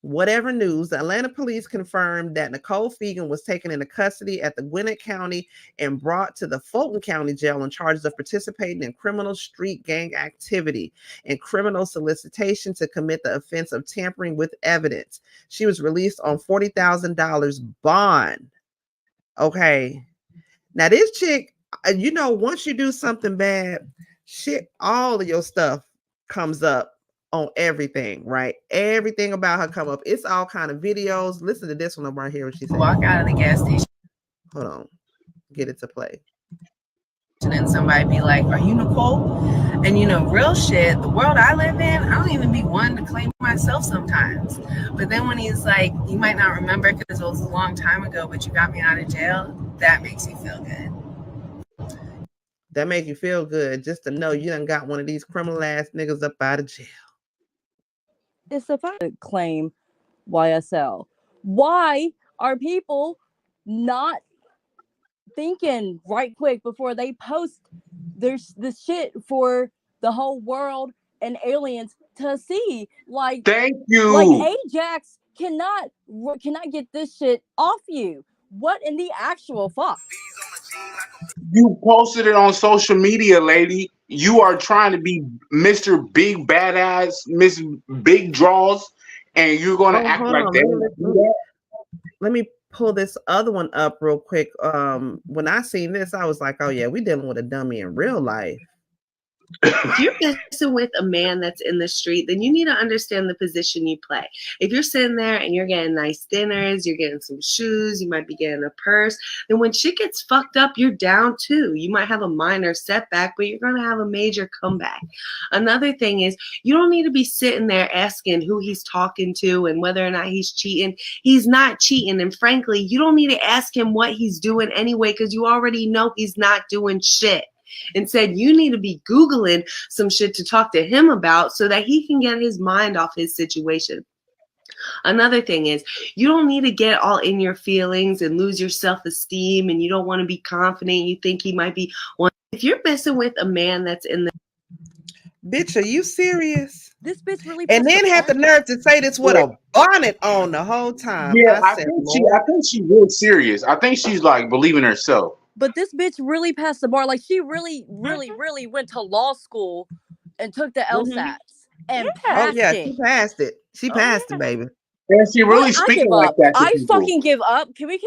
whatever news, the Atlanta police confirmed that Nicole Fegan was taken into custody at the Gwinnett County and brought to the Fulton County Jail on charges of participating in criminal street gang activity and criminal solicitation to commit the offense of tampering with evidence. She was released on $40,000 bond. Okay. Now, this chick, once you do something bad, shit, all of your stuff comes up on everything, right? Everything about her come up. It's all kind of videos. Listen to this one right here. What she said. Walk out of the gas station. Hold on. Get it to play. And somebody be like, "Are you Nicole?" And real shit, the world I live in, I don't even be one to claim myself sometimes. But then when he's like, "You might not remember because it was a long time ago, but you got me out of jail," that makes you feel good. That make you feel good just to know you done got one of these criminal ass niggas up out of jail. It's a fact. Claim YSL. Why are people not thinking right quick before they post this shit for the whole world and aliens to see? Like, thank you. Like Ajax cannot get this shit off you. What in the actual fuck? You posted it on social media, lady. You are trying to be Mr. Big Badass, Miss Big Draws, and you're gonna act like that. Let me pull this other one up real quick. When I seen this, I was like, oh yeah, we dealing with a dummy in real life. If you're messing with a man that's in the street, then you need to understand the position you play. If you're sitting there and you're getting nice dinners, you're getting some shoes, you might be getting a purse, then when shit gets fucked up, you're down too. You might have a minor setback, but you're going to have a major comeback. Another thing is, you don't need to be sitting there asking who he's talking to and whether or not he's cheating. He's not cheating. And frankly, you don't need to ask him what he's doing anyway, because you already know he's not doing shit. Instead, you need to be Googling some shit to talk to him about so that he can get his mind off his situation. Another thing is, you don't need to get all in your feelings and lose your self-esteem, and you don't want to be confident. You think he might be one. If you're messing with a man that's in the... Bitch, are you serious? This bitch really... And then had the nerve to say this with a bonnet on the whole time. Yeah, I think she's real serious. I think she's like believing herself. But this bitch really passed the bar. Like, she really went to law school and took the LSATs and passed it. She passed it. She passed it, baby. And she really speaking like that. I fucking give up. Can we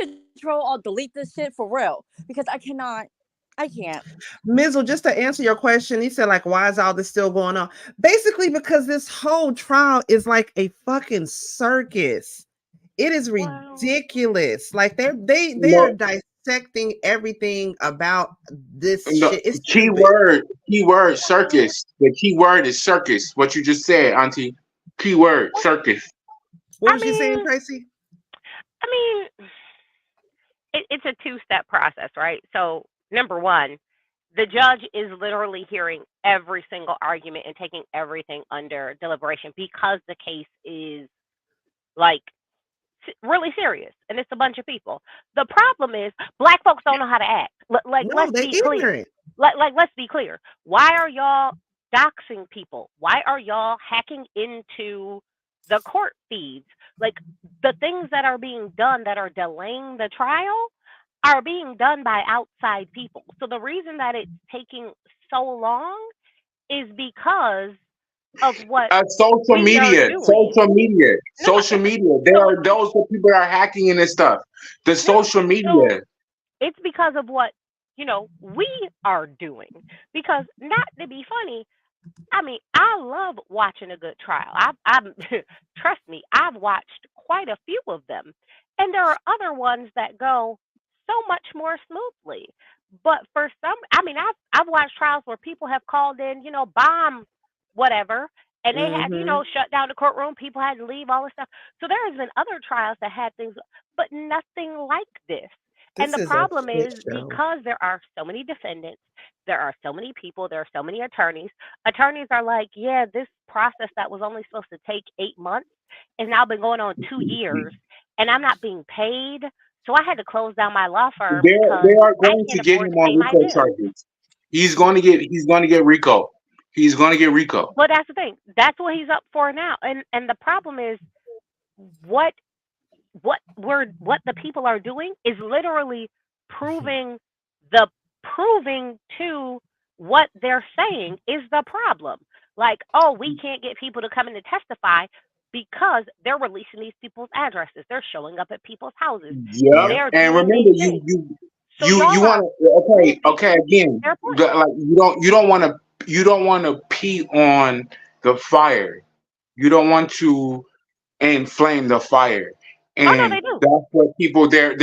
delete this shit for real? Because I can't. Mizzle, just to answer your question, he said, like, why is all this still going on? Basically, because this whole trial is like a fucking circus. It is ridiculous. Like they're dissecting everything about this shit. It's keyword circus. The key word is circus. What you just said, Auntie. Keyword circus. What was you saying, Tracy? I mean, it's a two-step process, right? So, number one, the judge is literally hearing every single argument and taking everything under deliberation because the case is like really serious and it's a bunch of people. The problem is Black folks don't know how to act. Let's be clear. Let's be clear. Why are y'all doxing people? Why are y'all hacking into the court feeds? Like, the things that are being done that are delaying the trial are being done by outside people. So the reason that it's taking so long is because of what social media. There are those people that are hacking in this stuff. The social media. It's because of what we are doing. Because, not to be funny, I mean, I love watching a good trial. I'm trust me, I've watched quite a few of them, and there are other ones that go so much more smoothly. But for some, I mean, I've watched trials where people have called in, bomb whatever, and they had, shut down the courtroom. People had to leave, all this stuff. So there has been other trials that had things, but nothing like this. And the This is a problem shit is show. because there are so many defendants, there are so many people, there are so many attorneys. Attorneys are like, yeah, this process that was only supposed to take 8 months has now been going on 2 years, and I'm not being paid. So I had to close down my law firm because They are I going to can't get afford him to on pay my RICO bills. charges. He's going to get RICO. He's going to get RICO. But that's the thing. That's what he's up for now. And the problem is what what the people are doing is literally proving proving to what they're saying is the problem. Like, oh, we can't get people to come in to testify because they're releasing these people's addresses. They're showing up at people's houses. Yep. They're And doing remember, these things. So you y'all want are to okay again. their point. Like you don't want to pee on the fire. You don't want to inflame the fire, Oh no, and they do. that's what people they're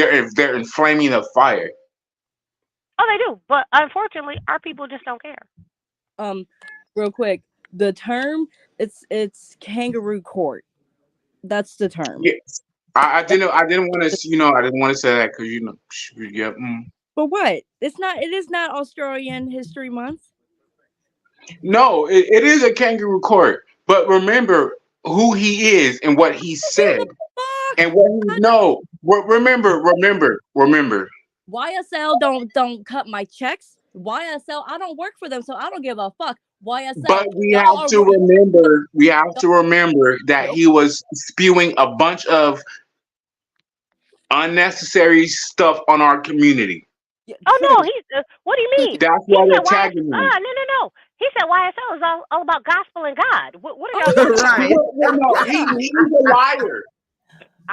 inflaming the fire. Oh, they do. But unfortunately, our people just don't care. Real quick, the term it's kangaroo court. That's the term. Yes, I didn't want to I didn't want to say that because yeah. But what? It is not Australian History Month. No, it is a kangaroo court. But remember who he is and what he said and what he no. Remember. YSL don't cut my checks. YSL, I don't work for them, so I don't give a fuck. YSL. But we have to remember that he was spewing a bunch of unnecessary stuff on our community. Oh no, he's. What do you mean? That's why they're tagging him. No. He said YSL is all about gospel and God. What are y'all talking Right. about? No, he's a liar.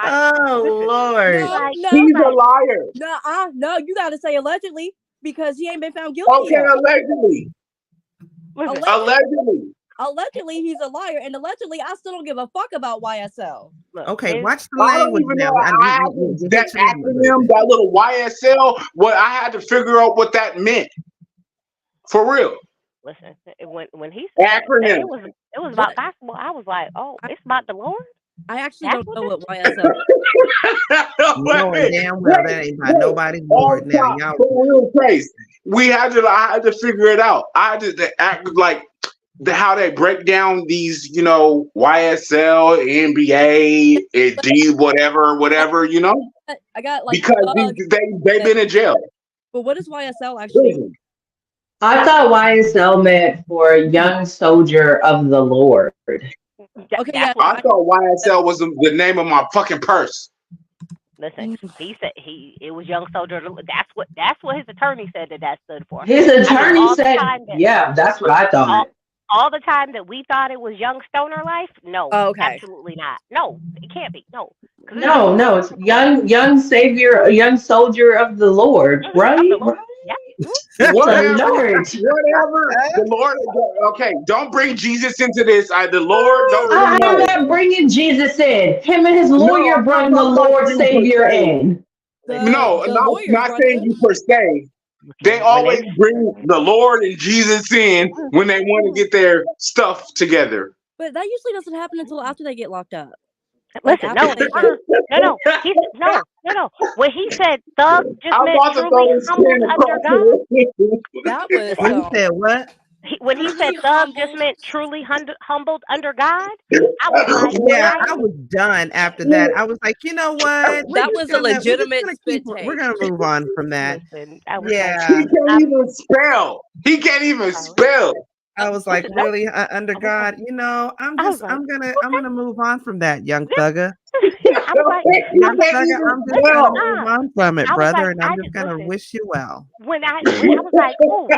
Oh Lord. He's a liar. No, you got to say allegedly because he ain't been found guilty. Okay, yet. Allegedly, he's a liar, and allegedly, I still don't give a fuck about YSL. Okay, watch the I don't language even now. know that acronym, that little YSL. What I had to figure out what that meant. For real. Listen, when he said acronym, it was about gospel, I was like, oh, it's about the Lord. I actually don't know what YSL. Knowing damn well that ain't by nobody's Lord now. Y'all real crazy. I had to figure it out. I had to act like how they break down these, YSL, NBA, D, whatever, I got because they've been in jail. But what is YSL actually? I thought YSL meant for Young Soldier of the Lord. Okay, yeah. I thought YSL was the name of my fucking purse. Listen, he said it was Young Soldier. That's what his attorney said that stood for. His attorney said, yeah, that's what I thought. All the time that we thought it was Young Stoner Life, no, okay. Absolutely not. No, it can't be. No, no, it's young savior, young soldier of the Lord, right? Of the Lord. Yeah. Whatever. The Lord. Okay, don't bring Jesus into this. The Lord. I'm not bringing Jesus in. Him and his lawyer bring the Lord Savior in. No, not saying you per se. They always bring the Lord and Jesus in when they want to get their stuff together. But that usually doesn't happen until after they get locked up. Listen, no. When he said thug just meant truly humbled under God. That was when he said what? When he said thug just meant truly humbled under God, I was like, yeah, I was done after that. I was like, you know what? That was a legitimate spit take. We're gonna move on from that. Listen, yeah, he can't even spell. He can't even spell. I was like, really, under God, I'm gonna move on from that, young thugger. Young thugger, I'm just gonna move on from it, brother, and I'm just gonna wish you well. When I was like, oh,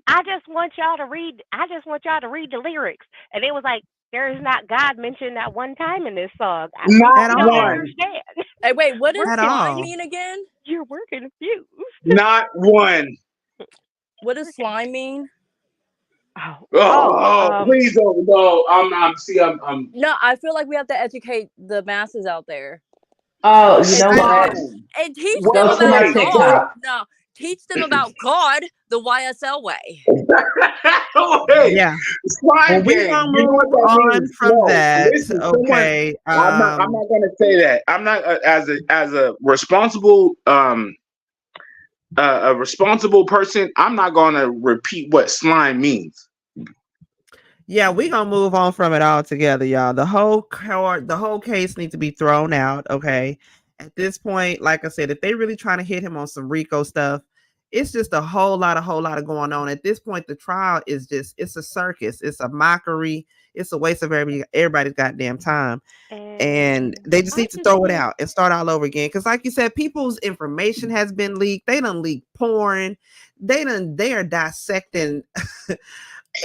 I just want y'all to read the lyrics, and it was like, there is not God mentioned that one time in this song. Not I don't one. understand. Hey, wait, what does At slime all. mean again? You're working confused. Not one. What does slime mean? Please don't. No, I'm. No, I feel like we have to educate the masses out there. Oh, you know what? And teach Go them to my about TikTok. God. No, teach them about God the YSL way. Yeah. Well, we're gonna move on from that. Listen, okay. I'm not gonna say that. I'm not as a responsible a responsible person, I'm not gonna repeat what slime means. Yeah, we gonna move on from it all together, y'all. The whole case needs to be thrown out. Okay. At this point, like I said, if they really trying to hit him on some Rico stuff, it's just a whole lot of going on. At this point, the trial is it's a circus, it's a mockery, it's a waste of everybody's goddamn time. And they just need to throw it out and start all over again. Because, like you said, people's information has been leaked. They done leaked porn. They are dissecting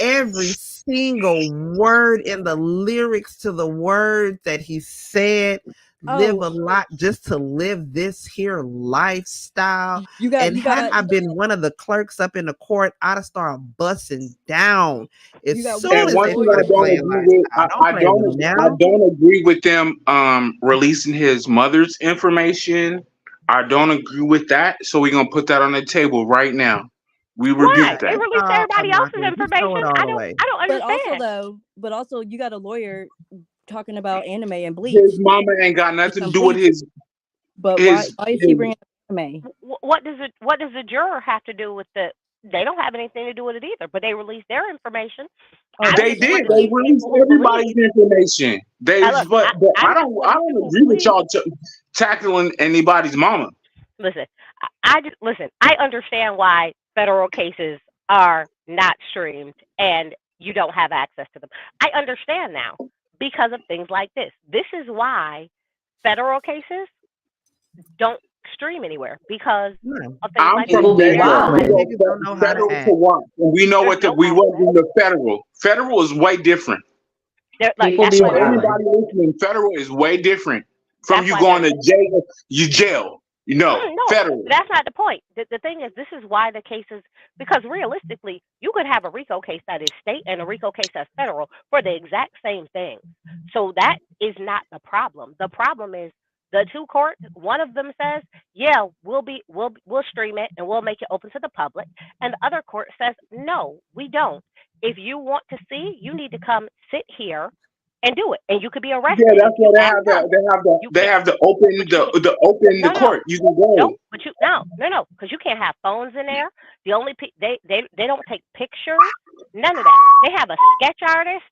every single word in the lyrics to the words that he said. Live a lot just to live this here lifestyle. Had I been one of the clerks up in the court, I'd have started busting down as soon as they started playing lifestyle. I don't agree with them releasing his mother's information. I don't agree with that. So we're gonna put that on the table right now. We rebuke that. They released everybody else's information. I don't understand. But also, you got a lawyer talking about anime and Bleach. His mama ain't got nothing to do with his. But why is he bringing up anime? What does the juror have to do with the? They don't have anything to do with it either. But they released their information. They did. They released everybody's information. I don't agree with y'all tackling anybody's mama. Listen, I understand why federal cases are not streamed and you don't have access to them. I understand now because of things like this. This is why federal cases don't stream anywhere because of things like this. Federal to what? We know what we work in the federal. Federal is way different. Everybody listening, federal is way different from you going to jail. Jail. No, federal. That's not the point. The thing is, this is why the cases, because realistically, you could have a RICO case that is state and a RICO case that's federal for the exact same thing. So that is not the problem. The problem is the two courts, one of them says, yeah, we'll stream it and we'll make it open to the public. And the other court says, no, we don't. If you want to see, you need to come sit here and do it, and you could be arrested. Yeah, that's why they have to open the court. You can go. No, but no, because you can't have phones in there. The only they don't take pictures. None of that. They have a sketch artist,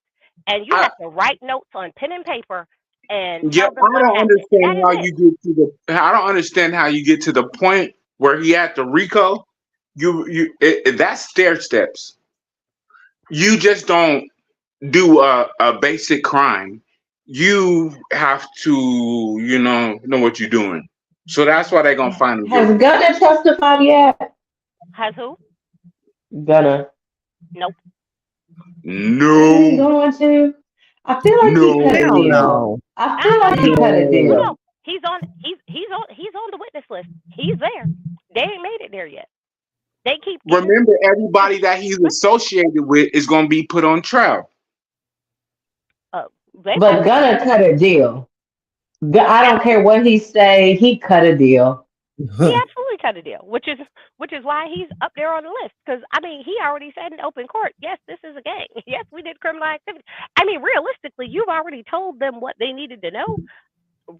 and you have to write notes on pen and paper. And I don't understand how you get to the. I don't understand how you get to the point where he had the RICO. That's stair steps. You just don't do a basic crime. You have to, know what you're doing. So that's why they're gonna find him. Has Gunner testified yet? Has who? Gunner. Nope. No. He's going to. I feel like he cut a deal. No. I feel like he cut a deal. No. He's on the witness list. He's there. They ain't made it there yet. They keep. Remember, everybody that he's associated with is gonna be put on trial. But Gunner cut a deal. I don't care what he say. He cut a deal. He absolutely cut a deal, which is why he's up there on the list. Because he already said in open court, yes, this is a gang. Yes, we did criminal activity. Realistically, you've already told them what they needed to know.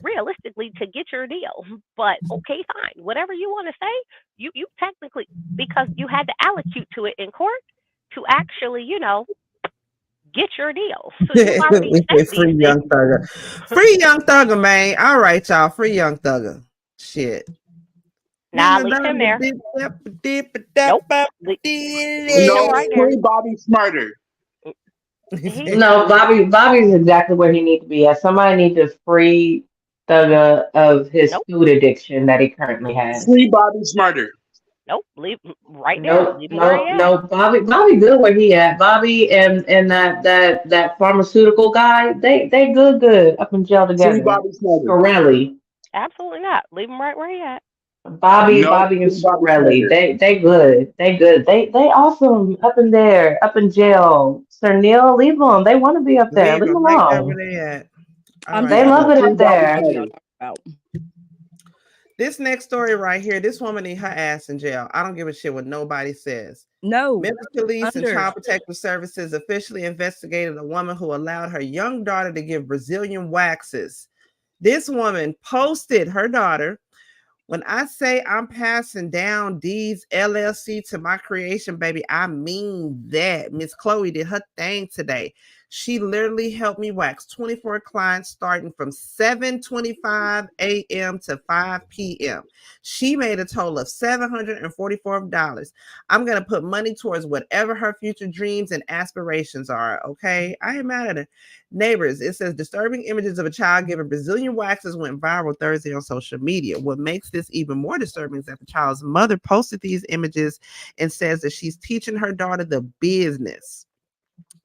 Realistically, to get your deal. But okay, fine. Whatever you want to say, you technically, because you had to allocate to it in court to actually, get your deal. So you already said Free Young Thugger. Free Young Thugger, man. All right, y'all. Free Young Thugger. Shit. Nah, leave him there. Nope. Free Bobby Smarter. No, Bobby's exactly where he needs to be at. Somebody needs to free Thugger of his food addiction that he currently has. Free Bobby Smarter. Nope, leave right there. Bobby good where he at. Bobby and that pharmaceutical guy, they good up in jail together. Free Bobby Smarter. Scarelli. Absolutely not. Leave him right where he at. Bobby and Scarelli, they good. They awesome up in there, up in jail. Sir Neil, leave them. They want to be up there. Leave them alone. They love it up there. This next story right here, this woman need her ass in jail. I don't give a shit what nobody says. No. Memphis Police and Child Protective Services officially investigated a woman who allowed her young daughter to give Brazilian waxes. This woman posted her daughter When I say I'm passing down D's LLC to my creation, baby, I mean that. Miss Chloe did her thing today. She literally helped me wax 24 clients starting from 7:25 a.m. to 5 p.m. She made a total of $744. I'm going to put money towards whatever her future dreams and aspirations are, okay? I ain't mad at her. Neighbors, it says disturbing images of a child giving Brazilian waxes went viral Thursday on social media. What makes this even more disturbing is that the child's mother posted these images and says that she's teaching her daughter the business.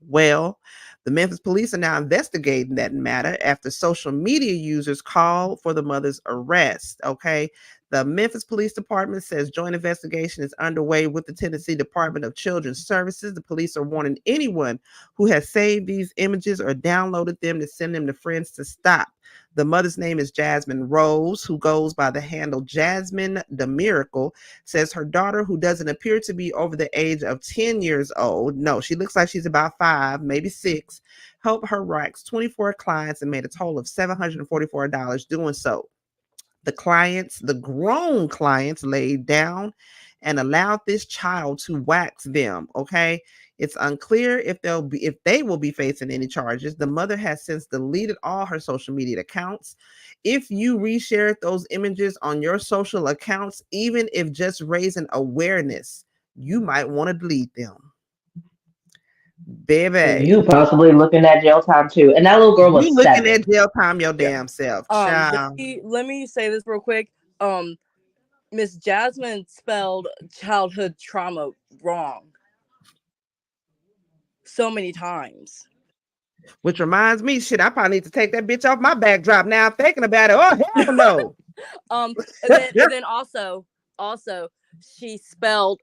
Well, the Memphis police are now investigating that matter after social media users called for the mother's arrest. Okay. The Memphis Police Department says joint investigation is underway with the Tennessee Department of Children's Services. The police are warning anyone who has saved these images or downloaded them to send them to friends to stop. The mother's name is Jasmine Rose, who goes by the handle Jasmine the Miracle, says her daughter, who doesn't appear to be over the age of 10 years old, no, she looks like she's about 5, maybe 6, helped her wax 24 clients and made a total of $744 doing so. The clients, the grown clients, laid down and allowed this child to wax them. Okay. It's unclear if they will be facing any charges. The mother has since deleted all her social media accounts. If you reshared those images on your social accounts, even if just raising awareness, you might want to delete them. Baby. You possibly looking at jail time too. And that little girl was You looking 7. at jail time your damn self. Let me say this real quick. Miss Jasmine spelled childhood trauma wrong so many times. Which reminds me, shit, I probably need to take that bitch off my backdrop now. I'm thinking about it. Oh, hell no. And then also she spelled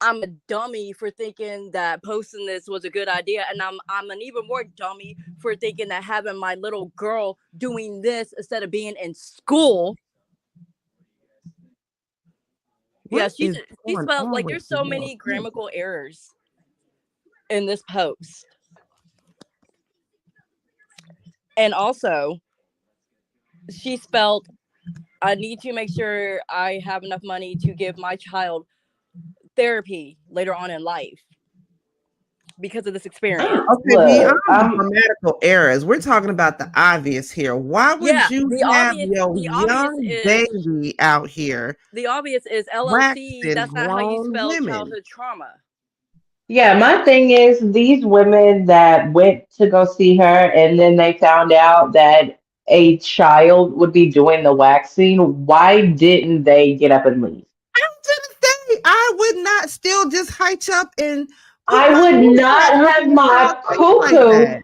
I'm a dummy for thinking that posting this was a good idea, and I'm an even more dummy for thinking that having my little girl doing this instead of being in school. Yeah, she spelled like there's so many grammatical errors in this post. And also, she spelled, I need to make sure I have enough money to give my child therapy later on in life because of this experience. Okay, beyond grammatical errors, we're talking about the obvious here. Why would you have your young baby out here? The obvious is LLC. That's not how you spell childhood trauma. Yeah, my thing is these women that went to go see her and then they found out that a child would be doing the waxing. Why didn't they get up and leave? I would not still just hitch up and I would not have my cuckoo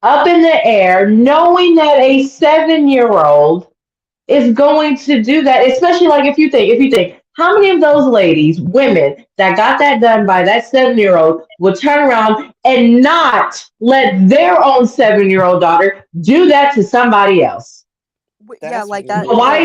up in the air knowing that a 7-year-old is going to do that, especially like if you think, how many of those ladies, women that got that done by that 7-year-old would turn around and not let their own 7-year-old daughter do that to somebody else? Yeah, like that. Why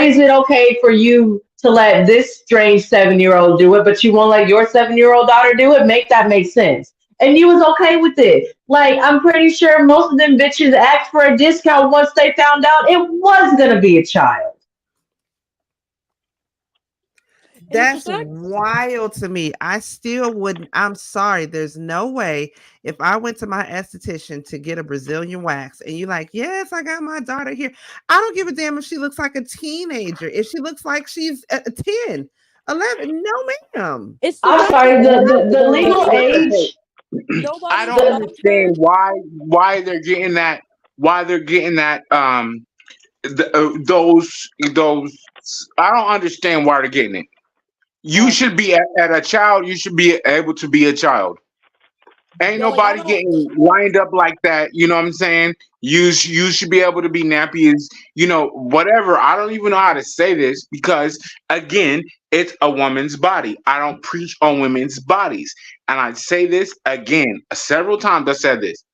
is it okay for you to let this strange 7-year-old do it, but you won't let your 7-year-old daughter do it? Make that make sense. And you was okay with it. Like, I'm pretty sure most of them bitches asked for a discount once they found out it was gonna be a child. That's wild to me. I still wouldn't. I'm sorry. There's no way if I went to my esthetician to get a Brazilian wax and you're like, yes, I got my daughter here. I don't give a damn if she looks like a teenager. If she looks like she's 10, 11, no, ma'am. I'm sorry. The legal age. I don't understand why they're getting that. Why they're getting that. Those. I don't understand why they're getting it. You should be at a child. You should be able to be a child. Ain't nobody getting lined up like that. You know what I'm saying? You should be able to be nappy as, whatever. I don't even know how to say this because, again, it's a woman's body. I don't preach on women's bodies. And I say this again, several times I said this.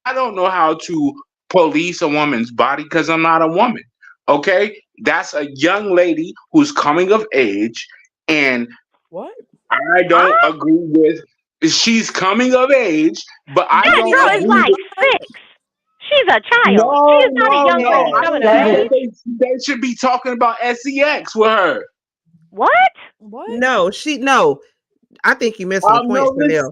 I don't know how to police a woman's body because I'm not a woman. Okay? That's a young lady who's coming of age. And what? I don't agree with. She's coming of age, but I don't. That girl is like 6. She's She's a child. She No, is not a no, young no. lady I coming don't of think age. they should be talking about sex with her. What? What? No, I think you're missing the point, No, this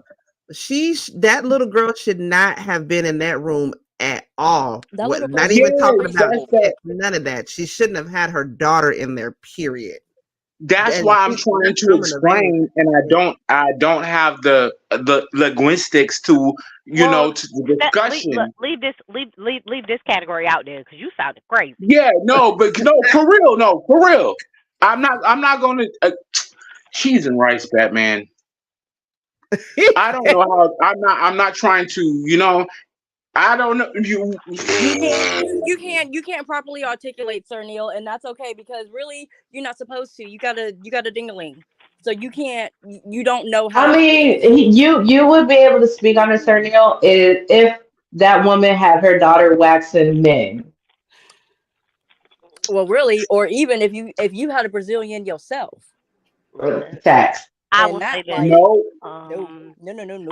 Chanel. That little girl should not have been in that room at all. That little girl Not should even yeah, talking be about that's preschool. that. none of that. She shouldn't have had her daughter in there. Period. That's And why I'm trying that's to coming of age. explain, and I don't have the linguistics to Well, to the discussion. leave this category out there because you sounded crazy. Yeah, no, but no, for real, no, for real. I'm not gonna. Cheese and rice, Batman. I don't know how. I'm not trying to. I don't know. You can't properly articulate, Sir Neil, and that's okay because really you're not supposed to. You got a ding-a-ling. So you don't know how I to mean, you would be able to speak on a certain Neil if that woman had her daughter waxing men. well really, or even if you had a Brazilian yourself. Facts. I And will that say this. like No, no.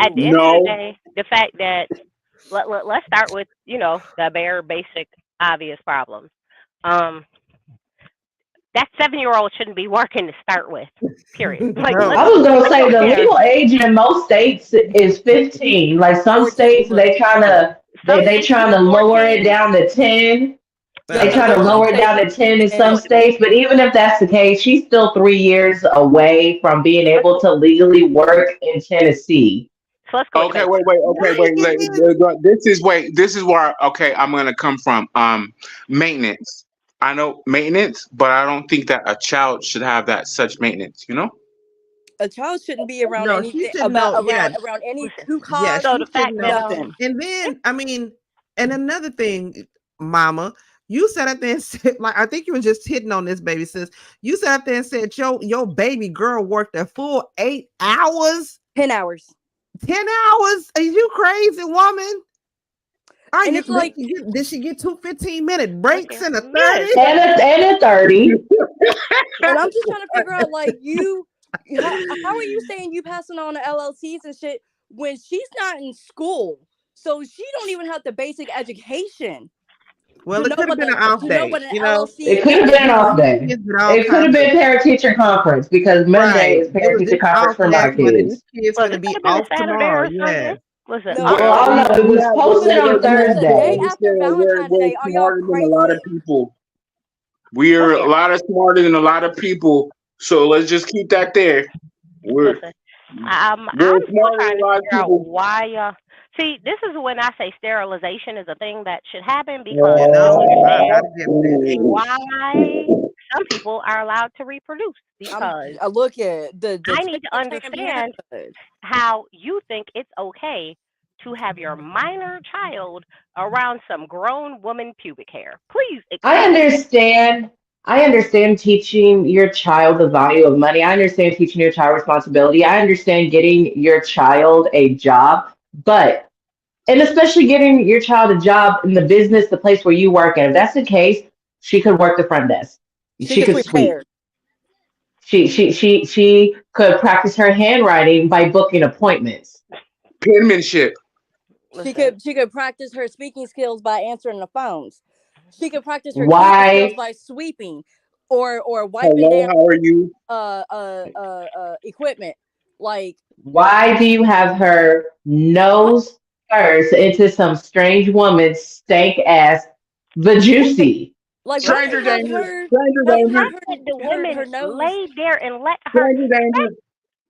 At the end of the no. day, the fact that let's start with the bare basic obvious problems. That 7-year-old shouldn't be working to start with. Period. Like No. I was gonna let's say go the there. legal age in most states is 15. Like some 14, states look. they trying to Some they states trying do to lower it 14. down to 10. Yeah, They but trying to look, some lower it states down to 10 in some and states. But even if that's the case, she's still 3 years away from being able to legally work in Tennessee. So let's go with the Okay, basics. wait. This is where I'm gonna come from. Maintenance. I know maintenance, but I don't think that a child should have that such maintenance. a child shouldn't be around No, she anything should know. Yeah, around any yeah, kukas, So she the should fact know. that nothing. And then, I mean, and another thing, Mama, you sat up there and said, like, I think you were just hitting on this, baby sis. You sat up there and said your baby girl worked a full 8 hours, 10 hours. 10 hours. Are you crazy, woman? Are And you? it's like, Did she get 2 15-minute breaks here. and a Yes. 30? And a 30. and I'm just trying to figure out, like, how are you saying you passing on the LLCs and shit when she's not in school? So she don't even have the basic education Well, to it know could have what been an off to know day. what an LLC It could have is. been an off day. Kids did all It could have kinds been of parent teacher conference because Monday right. is parent This teacher conference off for my last Monday. These kids. kids Well, gonna this be could have been a off Saturday tomorrow. or a Yeah. Sunday. Listen, No, Well, I don't know. It was posted on day Thursday. after Valentine's Day. Are y'all Smarter than a lot of crazy? people. We are a okay. lot of smarter than a lot of people. So let's just keep that there. We're Listen. I'm we're still smarter trying than a to lot of figure out people. why. See, this is when I say sterilization is a thing that should happen You because I know, don't I understand gotta get that. why some people are allowed to reproduce. I'm Because I look at the I chicken need to and understand parenthood. how you think it's okay to have your minor child around some grown woman pubic hair. Please I explain. understand. I understand teaching your child the value of money. I understand teaching your child responsibility. I understand getting your child a job, but and especially getting your child a job in the business, the place where you work. And if that's the case, she could work the front desk. She She can could sweep sweep. hair. She could practice her handwriting by booking appointments. Penmanship. She could practice her speaking skills by answering the phones. She could practice her cleaning skills Why? by sweeping or wiping Hello, down how are you? equipment. Like Why do you have her what? nose first into some strange woman's stank ass vajuicy? Like why Stranger you have danger. her Stranger why The you have danger. fact that the women her nose laid there and let her Stranger danger.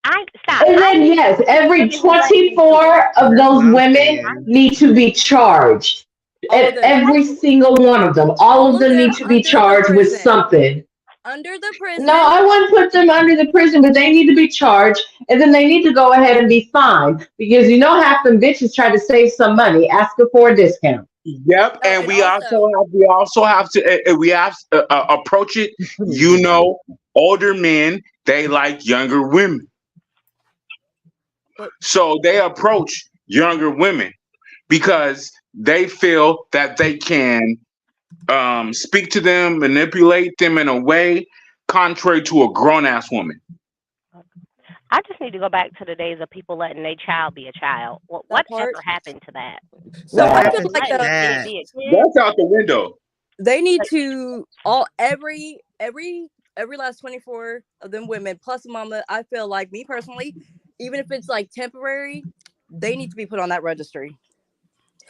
I stop. And I then need yes, every women who let me do this. 24 of That's those what I'm women saying. need to be charged. all And of them. every single one of them, all All of of them them need to be under the charged with prison. something. Under the No, prison. I wouldn't put them under the prison, but they need to be charged, and then they need to go ahead and be fined because half them bitches try to save some money, asking for a discount. Yep, No, and and also we also have to we have to approach it. Older men they like younger women, but so they approach younger women because they feel that they can speak to them, manipulate them in a way contrary to a grown ass woman. I just need to go back to the days of people letting their child be a child. That part. Whatever happened to that? So What I feel happened like to Letting a kid that? be a kid. That's out the window. they need Like, to every last 24 of them women plus mama. I feel like me personally, even if it's like temporary, they need to be put on that registry.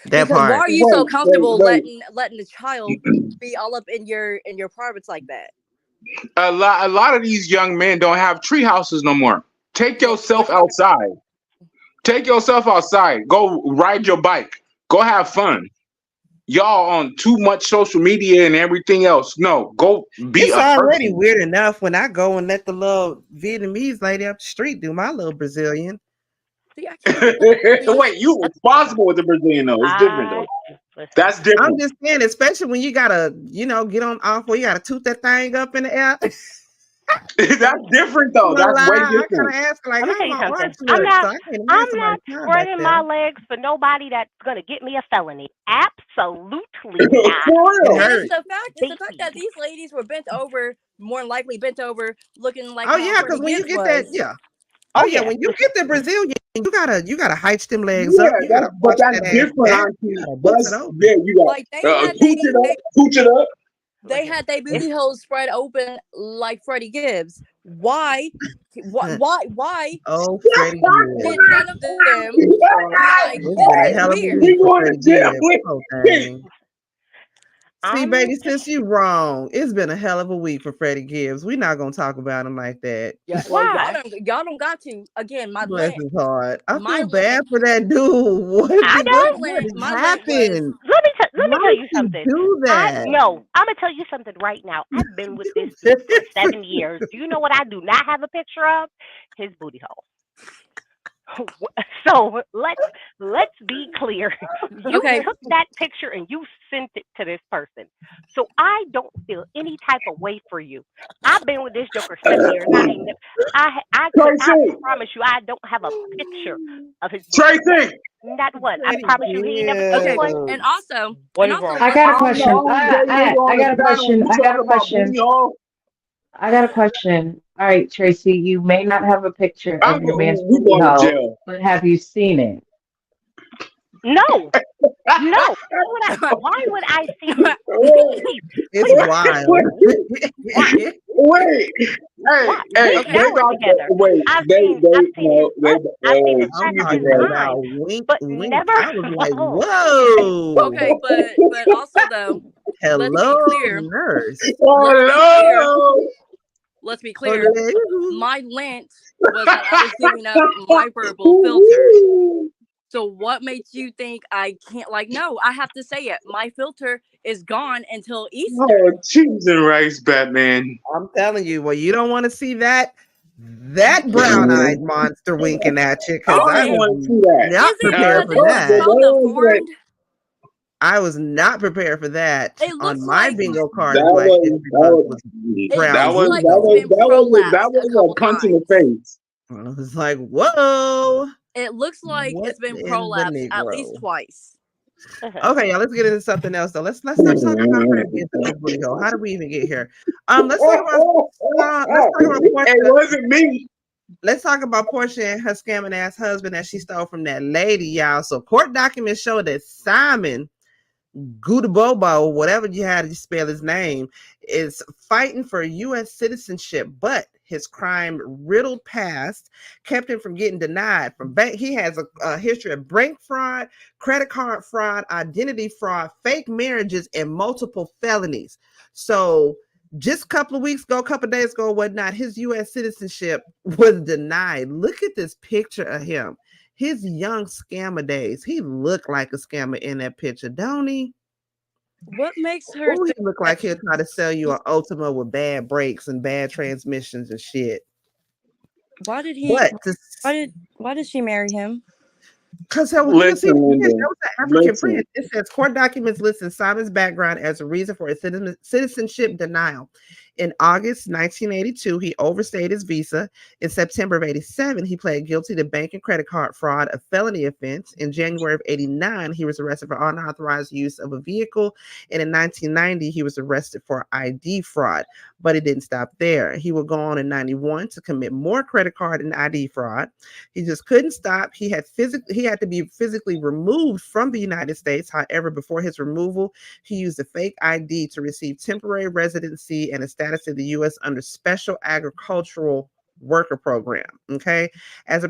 That Because why part. are you so Wait, wait, comfortable wait. letting the child be all up in your privates like that? A lot of these young men don't have tree houses no more. Take Well, yourself outside. Take yourself outside. Go ride your bike. Go have fun. Y'all on too much social media and everything else. No, go be It's a already person. weird enough when I go and let the little Vietnamese lady up the street do my little Brazilian. see, I can't. Wait, you responsible with the Brazilian though. It's different though. listen. That's I'm different. just saying, especially when you gotta, get on off where you gotta toot that thing up in the air. That's different I'm though. gonna That's way lie, I kind different. of ask like, Let me how tell you my something. arms look, so I can't imagine I'm somebody not time back spreading there. my legs for nobody that's gonna get me a felony. Absolutely For not. It real. And hurts. it's the fact that these ladies were bent over, more than likely bent over, looking like Oh how yeah, Freddie because when you Gibbs get that, was. yeah. Oh Oh yeah, yeah. when you get the Brazilian, you gotta height them legs Yeah, up. You gotta but watch that's that ass different, back. Auntie. You gotta boost it That's open. yeah, you Like got cooch it up. they Listen, had their it's booty holes spread open like Freddie Gibbs. Why? Why Oh, Freddie Gibbs. did none of them like It's this been a is hell of a weird? week He for going to Freddie jail. Gibbs. Whole thing. See, I'm baby, since you wrong, it's been a hell of a week for Freddie Gibbs. We're not gonna talk about him like that. Yeah, well, why? y'all don't got to. Again, Bless his heart. I my feel bad for that dude. I don't. What my lint was happened? Let me Why tell did you he something. do that? No, I'm gonna tell you something right now. I've been with this dude for 7 years. Do you know what I do not have a picture of? His booty hole. So let's be clear. You okay. took that picture and you sent it to this person. So I don't feel any type of way for you. I've been with this joker 7 years. I Tracy, promise you I don't have a picture of his booty hole. Tracy. Not one. I Freddie promise you he ain't never sent me Okay, one. Gibbs. and also, What is wrong? I let's got a be I'm the question. clear. only gay nigga I on the got a panel. question. You I got a talking about question. booty hole? I got a question. All right, Tracy, you may not have a picture of your man's We booty going to hole, jail. but have you seen it? No. No. Why would I see it? Please, It's please. wild. Why? Wait, hey, Why? hey, We've they showered got together. wait, I've they, seen his no, they, butt. I've seen his I'm back and his talking okay. behind, about wink, but wink. never. I was like, Oh, whoa. Okay, but also though, let's be Hello, clear. nurse. Let's be clear. Oh Let's be Oh, clear. yeah. My lint was that I was giving up my verbal filter. no! So what makes you think I can't? Like, no, I have to say it. My filter is gone until Easter. Oh, cheese and rice, Batman. I'm telling you, well, you don't want to see that brown-eyed monster winking at you, because I I don't was want to see that. not Is it prepared because for it looks that. so deformed? I was not prepared for that. It On looks my like bingo card, That Black was History Month was it brown looks that like booty it's hole. been prolapsed a was couple a punch in the times. face. I was like, whoa, It looks like what it's been in the prolapsed at least Negro? twice. Okay, y'all, let's get into something else though. Let's talk about Freddie Gibbs and his booty hole. How did we even get here? Let's talk about It Portia. wasn't me. Let's talk about Portia and her scamming ass husband that she stole from that lady, y'all. So court documents show that Simon Gudabobo, whatever you had to spell his name, is fighting for U.S. citizenship, but his crime-riddled past kept him from getting denied from bank. He has a history of bank fraud, credit card fraud, identity fraud, fake marriages, and multiple felonies. So just a couple of weeks ago, a couple of days ago, whatnot, his U.S. citizenship was denied. Look at this picture of him. His young scammer days. He looked like a scammer in that picture, don't he? What makes her Oh, he think look that like he'll try to sell you an Ultima with bad brakes and bad transmissions and shit. why did But why did she marry him? because that was Listen, Linda. an African Listen. prince. It says court documents listing Simon's background as a reason for his citizenship denial. In August 1982, he overstayed his visa. In September of 87, he pled guilty to bank and credit card fraud, a felony offense. In January of 89, he was arrested for unauthorized use of a vehicle. And in 1990, he was arrested for ID fraud. But it didn't stop there. He would go on in 91 to commit more credit card and ID fraud. He just couldn't stop. He had to be physically removed from the United States. However, before his removal, he used a fake ID to receive temporary residency and a status in the U.S. under Special Agricultural Worker Program. Okay, as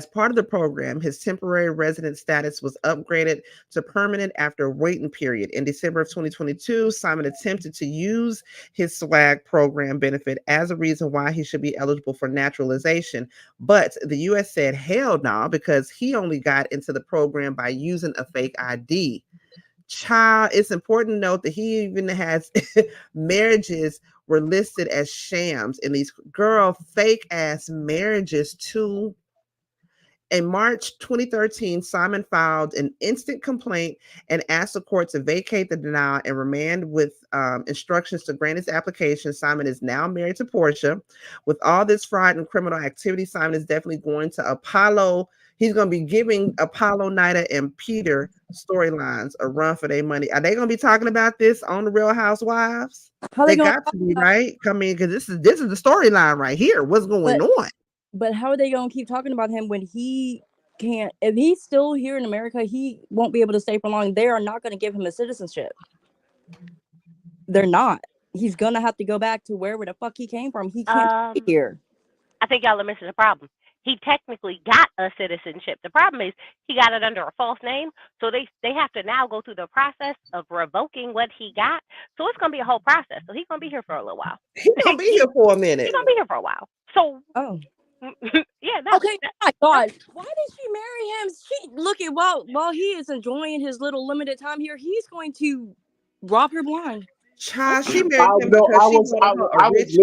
part of the program, his temporary resident status was upgraded to permanent after a waiting period. In December of 2022, Simon attempted to use his SWAG program benefit as a reason why he should be eligible for naturalization. But the U.S. said, hell no, because he only got into the program by using a fake ID. Child, it's important to note that he even has marriages were listed as shams, and these fake ass marriages too. In March 2013, Simon filed an instant complaint and asked the court to vacate the denial and remand with instructions to grant his application. Simon is now married to Portia. With all this fraud and criminal activity, Simon is definitely going to Apollo. He's going to be giving Apollo, Nida, and Peter storylines a run for their money. Are they going to be talking about this on the Real Housewives? They got to be, right? Come in, because this is the storyline right here. What's going on? But how are they going to keep talking about him when he can't? If he's still here in America, he won't be able to stay for long. They are not going to give him a citizenship. They're not. He's going to have to go back to wherever the fuck he came from. He can't be here. I think y'all are missing the problem. He technically got a citizenship. The problem is he got it under a false name. So they have to now go through the process of revoking what he got. So it's going to be a whole process. So he's going to be here for a little while. He's going to be here for a minute. He's going to be here for a while. So, yeah. Okay. Oh my God. Why did she marry him? She look at while he is enjoying his little limited time here, he's going to rob her blind. Child, she married him because I was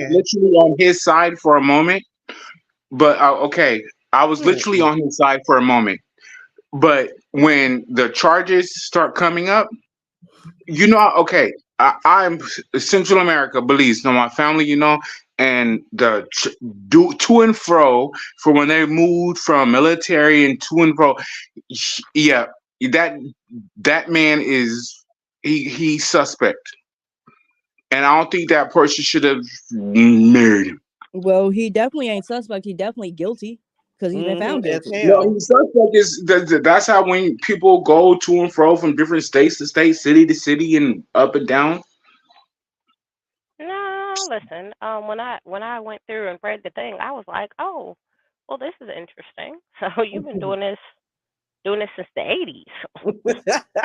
literally on his side for a moment. But okay, I was literally on his side for a moment. But when the charges start coming up, okay, I'm Central America, Belize, my family, and the to and fro for when they moved from military and to and fro. Yeah, that man is he's suspect, and I don't think that person should have married him. Well, he definitely ain't suspect. He's definitely guilty because he's been found guilty. No, he's suspect that's how when people go to and fro from different states to state, city to city, and up and down. No, listen. When I went through and read the thing, I was like, oh, well, this is interesting. So you've been doing this since the 80s.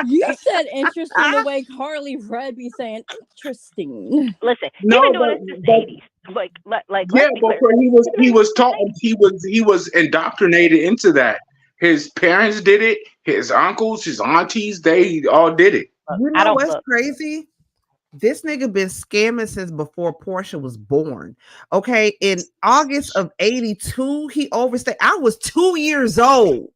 You said interesting the way Carly Red be saying interesting. Listen, you've been doing this since the 80s. Like yeah, but he was taught, he was indoctrinated into that. His parents did it, his uncles, his aunties, they all did it. You know what's crazy? This nigga been scamming since before Portia was born. Okay, in August of 82, he overstayed. I was 2 years old.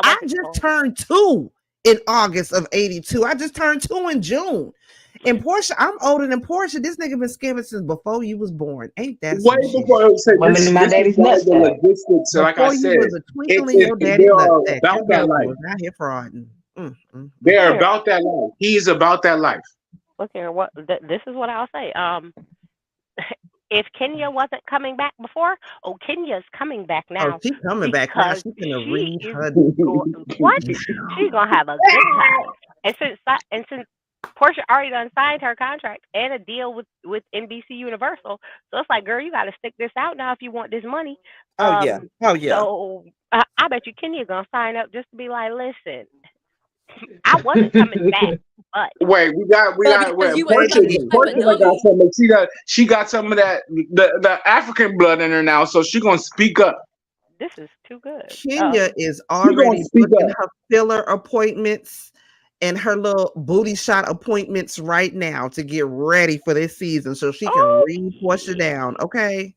I just turned 2 in August of 82. I just turned 2 in June. And Portia, I'm older than Portia. This nigga been scamming since before you was born. Ain't that way before I say women in my daddy's nuts? The logistics, like I said, they are about that life. Not here frauding. They are about that life. He's about that life. Look here, this is what I'll say. If Kenya wasn't coming back before, Kenya's coming back now. Oh, she's coming back now. She's gonna read her. What? She's gonna have a good time. And since Portia already done signed her contract and a deal with NBC Universal, so it's like, girl, you got to stick this out now if you want this money. Oh yeah. So I bet you Kenya gonna sign up just to be like, listen, I wasn't coming back. But wait, we got Portia got something. She got some of that the African blood in her now, so she gonna speak up. This is too good. Kenya is already booking her filler appointments and her little booty shot appointments right now to get ready for this season, so she can read Portia down. Okay.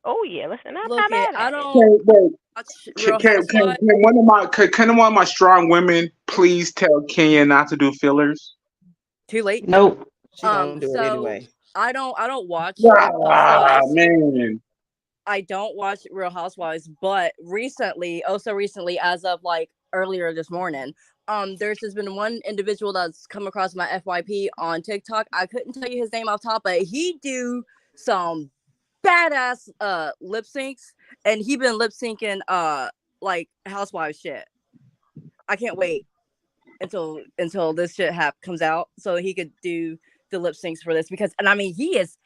Oh yeah, listen, I'm Look, not mad. I don't. Can one of my strong women please tell Kenya not to do fillers? Too late. Nope. She don't do it anyway. I don't watch Real Housewives. Man. I don't watch Real Housewives, but recently, as of like earlier this morning, there's just been one individual that's come across my FYP on TikTok. I couldn't tell you his name off top, but he do some badass lip syncs, and he been lip syncing like Housewives shit. I can't wait until this shit comes out so he could do the lip syncs for this, because, and I mean, he is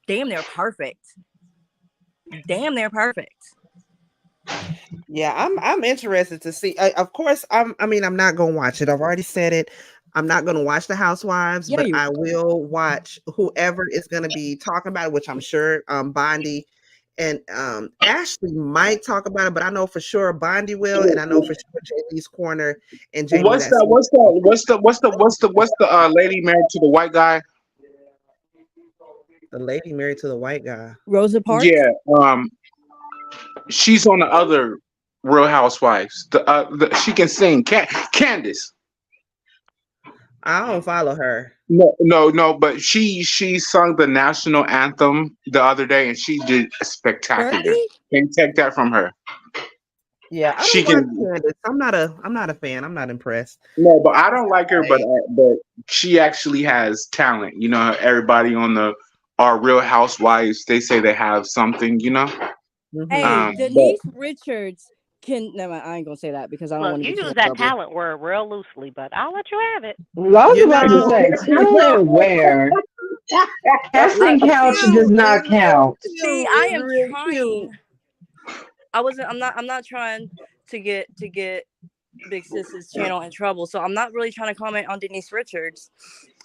damn near perfect. Damn near perfect. Yeah, I'm interested to see. Of course, I'm not gonna watch it. I've already said it. I'm not gonna watch the Housewives, but I will watch whoever is gonna be talking about it, which I'm sure Bondi and Ashley might talk about it, but I know for sure Bondi will, and I know for sure JD's Corner and Jamie. What's the lady married to the white guy? The lady married to the white guy. Rosa Parks? Yeah. She's on the other Real Housewives. She can sing. Candace. I don't follow her. No, but she sung the national anthem the other day, and she did spectacular. Can't take that from her. Yeah, I don't like Candace. I'm not a fan. I'm not impressed. No, but I don't like her. But she actually has talent. You know, everybody on our Real Housewives, they say they have something. You know. Hey, Denise Richards can. No, I ain't gonna say that because I don't want to. You use that talent word real loosely, but I'll let you have it. I was about to say, talent where casting couch does not count. See, I am trying. I'm not trying to get Big Sis's channel in trouble, so I'm not really trying to comment on Denise Richards.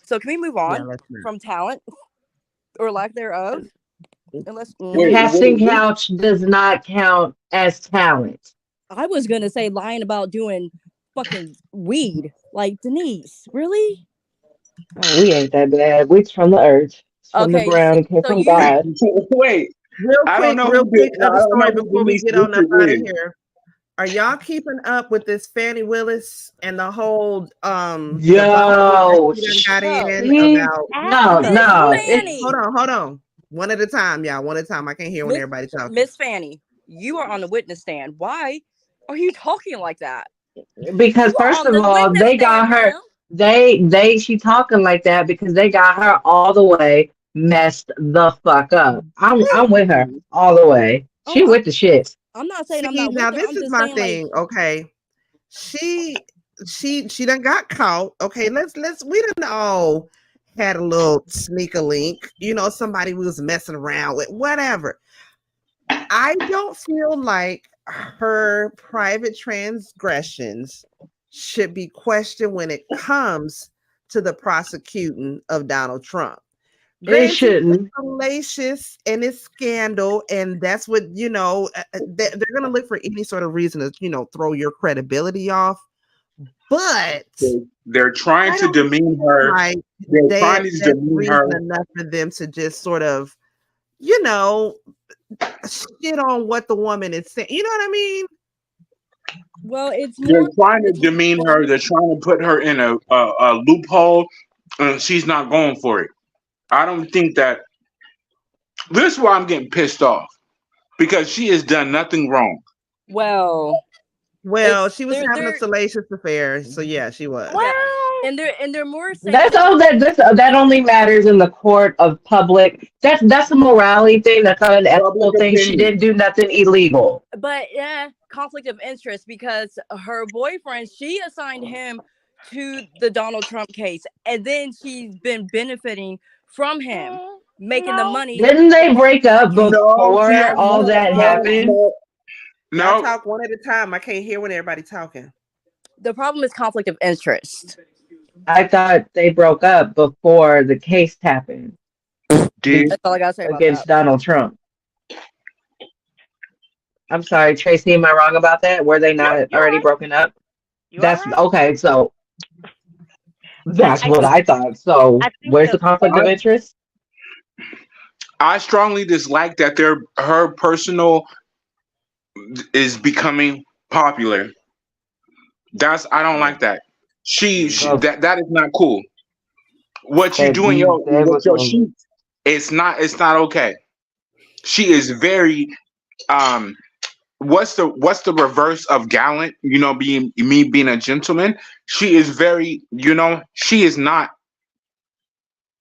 So can we move on from talent or lack thereof? Casting couch does not count as talent. I was gonna say lying about doing fucking weed, like Denise. Really? Oh, we ain't that bad. We're from the earth, from the ground, came from God. Wait, real quick, other story before we get on up out of here. Are y'all keeping up with this Fannie Willis and the whole Yo, got in about no. Hold on. One at a time, y'all. One at a time. I can't hear when everybody talking. Miss Fanny, you are on the witness stand. Why are you talking like that? Because first of all, they got her. She talking like that because they got her all the way messed the fuck up. I'm with her all the way. She with the shit. I'm not saying I'm not. Now with this is my thing. Like, okay, she done got caught. Okay, we done all had a little sneaker link. You know, somebody was messing around with whatever. I don't feel like her private transgressions should be questioned when it comes to the prosecuting of Donald Trump. They shouldn't. It's salacious and it's scandal, and that's what they're going to look for any sort of reason to throw your credibility off. But they're trying to demean her. Like they're trying to demean her enough for them to just sort of, shit on what the woman is saying. You know what I mean? Well, they're trying to demean her. They're trying to put her in a loophole, and she's not going for it. I don't think that. This is why I'm getting pissed off, because she has done nothing wrong. Well, she was having a salacious affair, so yeah, she was. Well, and they're more. That's all that only matters in the court of public. That's a morality thing. That's not an ethical thing. She didn't do nothing illegal. But conflict of interest, because her boyfriend, she assigned him to the Donald Trump case, and then she's been benefiting from him, making the money. Didn't they break up before all that happened? No, talk one at a time. I can't hear when everybody's talking. The problem is conflict of interest. I thought they broke up before the case happened. That's all I gotta say against Donald Trump. I'm sorry, Tracy. Am I wrong about that? Were they not already broken up? That's right. Okay. So that's what I thought. So where's the conflict of interest? I strongly dislike that her personal is becoming popular. I don't like that. That is not cool. What you doing, your sheets? It's not okay. She is very what's the reverse of gallant? Being a gentleman. She is very, she is not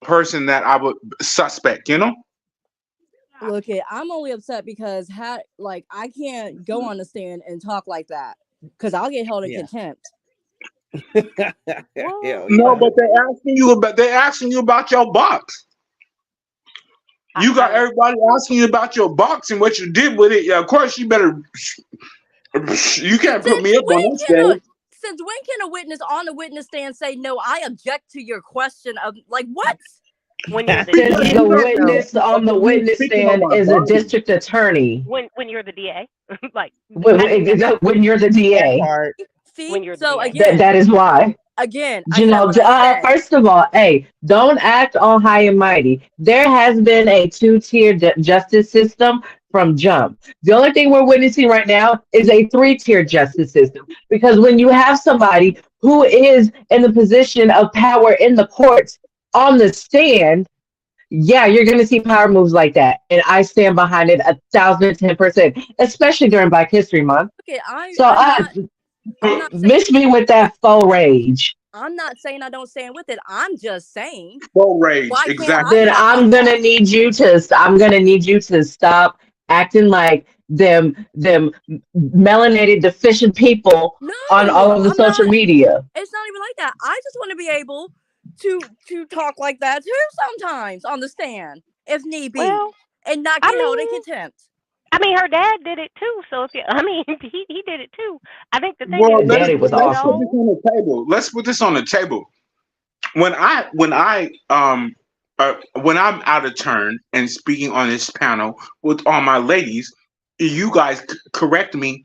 a person that I would suspect. Look, I'm only upset because I can't go on the stand and talk like that because I'll get held in contempt. No, but they're asking you about your box. You got everybody asking you about your box and what you did with it. Yeah, of course you better. You can't put me up on that stage. Since when can a witness on the witness stand say, no, I object to your question of what? When you're Since the witness on the witness stand is a district attorney. When you're the DA, like when you're the DA. See, when you're so the DA. again, that is why. Again, First of all, hey, don't act all high and mighty. There has been a two-tier justice system from jump. The only thing we're witnessing right now is a three-tier justice system. Because when you have somebody who is in the position of power in the courts on the stand, yeah, you're going to see power moves like that. And I stand behind it 1,010%, especially during Black History Month. Okay, I'm not miss me with that faux rage. I'm not saying I don't stand with it. I'm just saying faux rage. Exactly. Then I'm gonna need you to stop acting like them melanated deficient people on all of the social media. It's not even like that. I just want to be able to talk like that too sometimes on the stand if need be, and not get held in contempt. I mean, her dad did it too. So he did it too. I think the thing is, Daddy was awesome. Let's put this on the table. When I'm out of turn and speaking on this panel with all my ladies, you guys correct me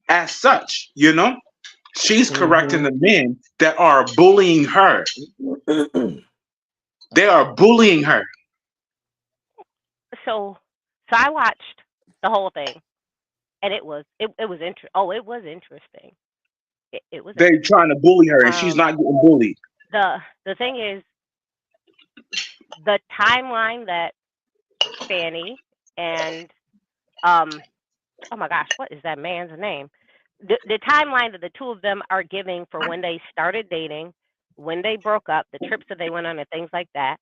as such. She's correcting the men that are bullying her. They are bullying her. So I watched the whole thing, and it was interesting. Oh, it was interesting. It was. They trying to bully her, and she's not getting bullied. The thing is, the timeline that Fanny and oh my gosh, what is that man's name? The timeline that the two of them are giving for when they started dating, when they broke up, the trips that they went on, and things like that.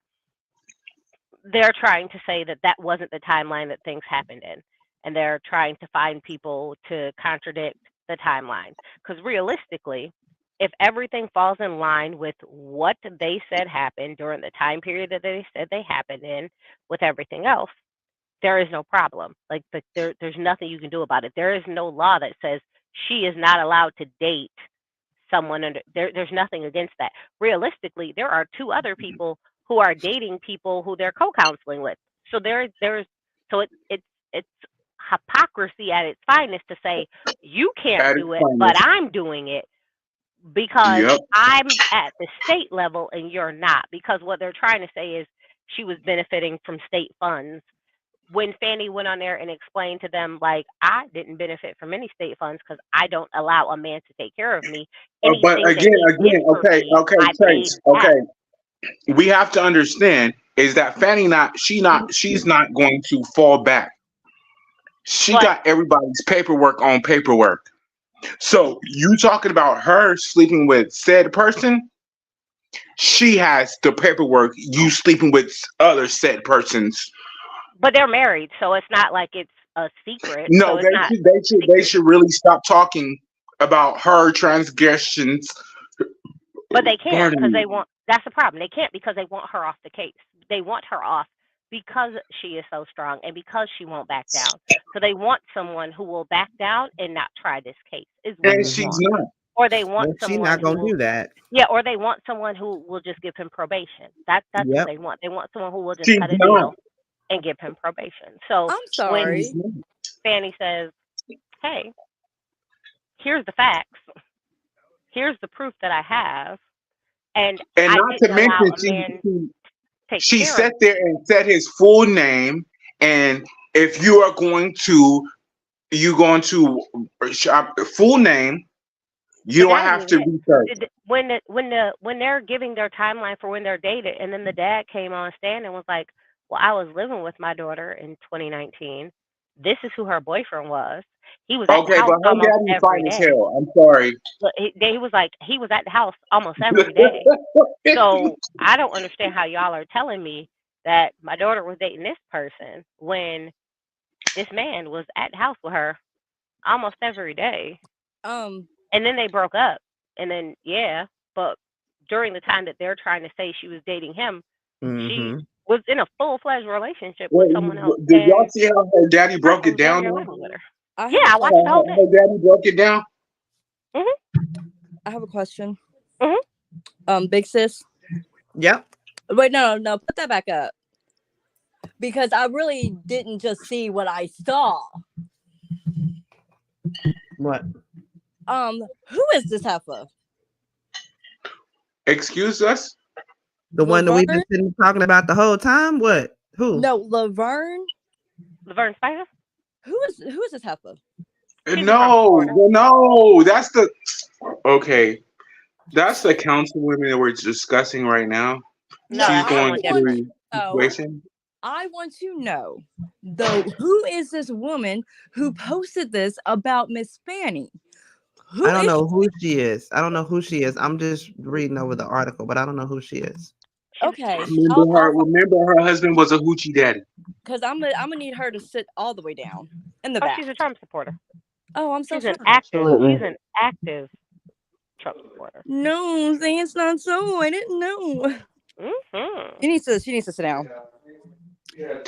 They're trying to say that wasn't the timeline that things happened in. And they're trying to find people to contradict the timeline. Because realistically, if everything falls in line with what they said happened during the time period that they said they happened in, with everything else, there is no problem. Like, there's nothing you can do about it. There is no law that says she is not allowed to date someone under there's nothing against that. Realistically, there are two other people who are dating people who they're co-counseling with. So it's hypocrisy at its finest to say you can't do it, but I'm doing it because I'm at the state level and you're not. Because what they're trying to say is she was benefiting from state funds. When Fanny went on there and explained to them, like, I didn't benefit from any state funds because I don't allow a man to take care of me. But again, okay. We have to understand is that Fanny she's not going to fall back. She got everybody's paperwork on paperwork. So you talking about her sleeping with said person? She has the paperwork. You sleeping with other said persons. But they're married, so it's not like it's a secret. No, so they should really stop talking about her transgressions. But they can't because they want. That's the problem. They can't because they want her off the case. They want her off because she is so strong and because she won't back down. So they want someone who will back down and not try this case. And she's not. Or they want someone. She's not gonna do that. Yeah, or they want someone who will just give him probation. That's what they want. They want someone who will just cut a deal and give him probation. So I'm sorry. When Fanny says, "Hey, here's the facts. Here's the proof that I have," and not to mention, she sat there and said his full name. And if you are going to full name, You But don't not have even to that. research. When they're giving their timeline for when they're dated, and then the dad came on stand and was like, "Well, I was living with my daughter in 2019. This is who her boyfriend was. He was at the Okay, house but her almost daddy every fine as day. hell. I'm sorry. But he was like, he was at the house almost every day. So I don't understand how y'all are telling me that my daughter was dating this person when this man was at the house with her almost every day. And then they broke up. And then yeah, but during the time that they're trying to say she was dating him, she Mm-hmm. was in a full-fledged relationship with Wait, someone else, did y'all and see how her daddy the broke person it was damn down? near Though? living with her. I have Yeah, a I watched the whole Her thing. daddy broke it down. I have a question. Mhm. Big sis. Yep. Wait, no, put that back up because I really didn't just see what I saw. What? Who is this heifer? Excuse us? The one that we've been Laverne? sitting talking about the whole time? What? Who? No, Laverne. Laverne Spicer? Who is this heifer? She's a Trump No, supporter. no, that's the okay. That's the councilwoman that we're discussing right now. No, She's I'm going someone different. through a situation. I want to know though, who is this woman who posted this about Miss Fanny? I don't know who she is. I don't know who she is. I'm just reading over the article, but I don't know who she is. Okay, Remember her husband was a hoochie daddy. because I'm gonna need her to sit all the way down in the Oh, back. she's a Trump supporter. Oh, I'm so She's sorry. an active. Absolutely. She's an active Trump supporter. No, say it's not so. I didn't know. Mm-hmm. She needs to sit down.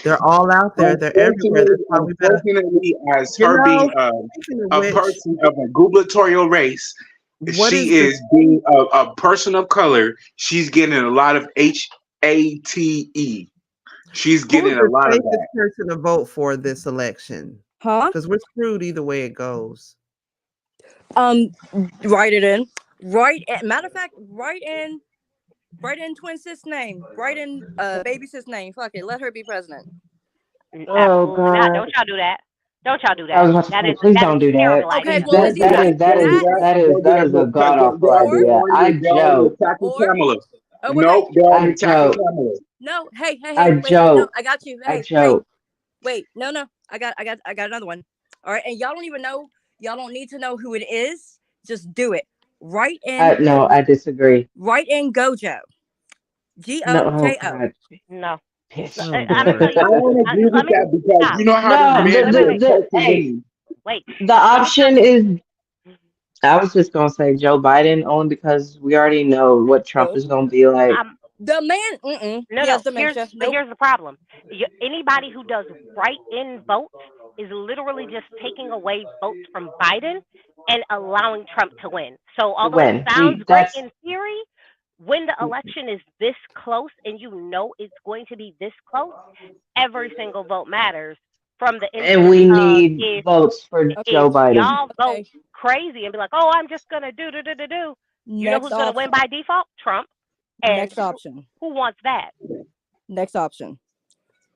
They're all out there. They're everywhere. That's why we better. Unfortunately, as You her being know, speaking of a which, person of a gubernatorial race, what she is is being a person of color. She's getting a lot of HATE. She's who's getting a the lot of safest that. person to vote for this election? Huh? Because we're screwed either way it goes. Write it in. Matter of fact, write in twin sis name. Write in baby sis name. Fuck it. Let her be president. Oh Absolutely not. Don't God. y'all do that. Don't y'all do I that. was about to That say, is please that is don't do that. terrible Okay, idea. well, That it's either that is that is that that is that is a god awful idea. I joke. Attacking or Kamala. oh Nope, they're I attacking joke. Kamala. no. Hey, I wait. No, joke. I got you. I Hey, joke. wait. No. I got another one. All right, and y'all don't even know. Y'all don't need to know who it is. Just do it. Write in. No, I disagree. Write in Gojo. No, oh GOJO. God. No. Bitch. Oh, I'm gonna tell you I something. don't agree Let with me that because stop. you know how Stop. these men Wait. will approach Hey, women. Wait. the option is I was just gonna say Joe Biden only because we already know what Trump is gonna be like. The man. No, He has no. Here's dementia. but here's the problem. Anybody who does write-in votes is literally just taking away votes from Biden and allowing Trump to win. So To although it win. sounds great That's in theory, when the election is this close and you know it's going to be this close, every single vote matters. From the and instance we of need votes for if Joe Biden. y'all vote crazy and be like, oh, I'm just gonna do. You know Next who's gonna win option. by default? Trump. And Next option. who wants that? Next option.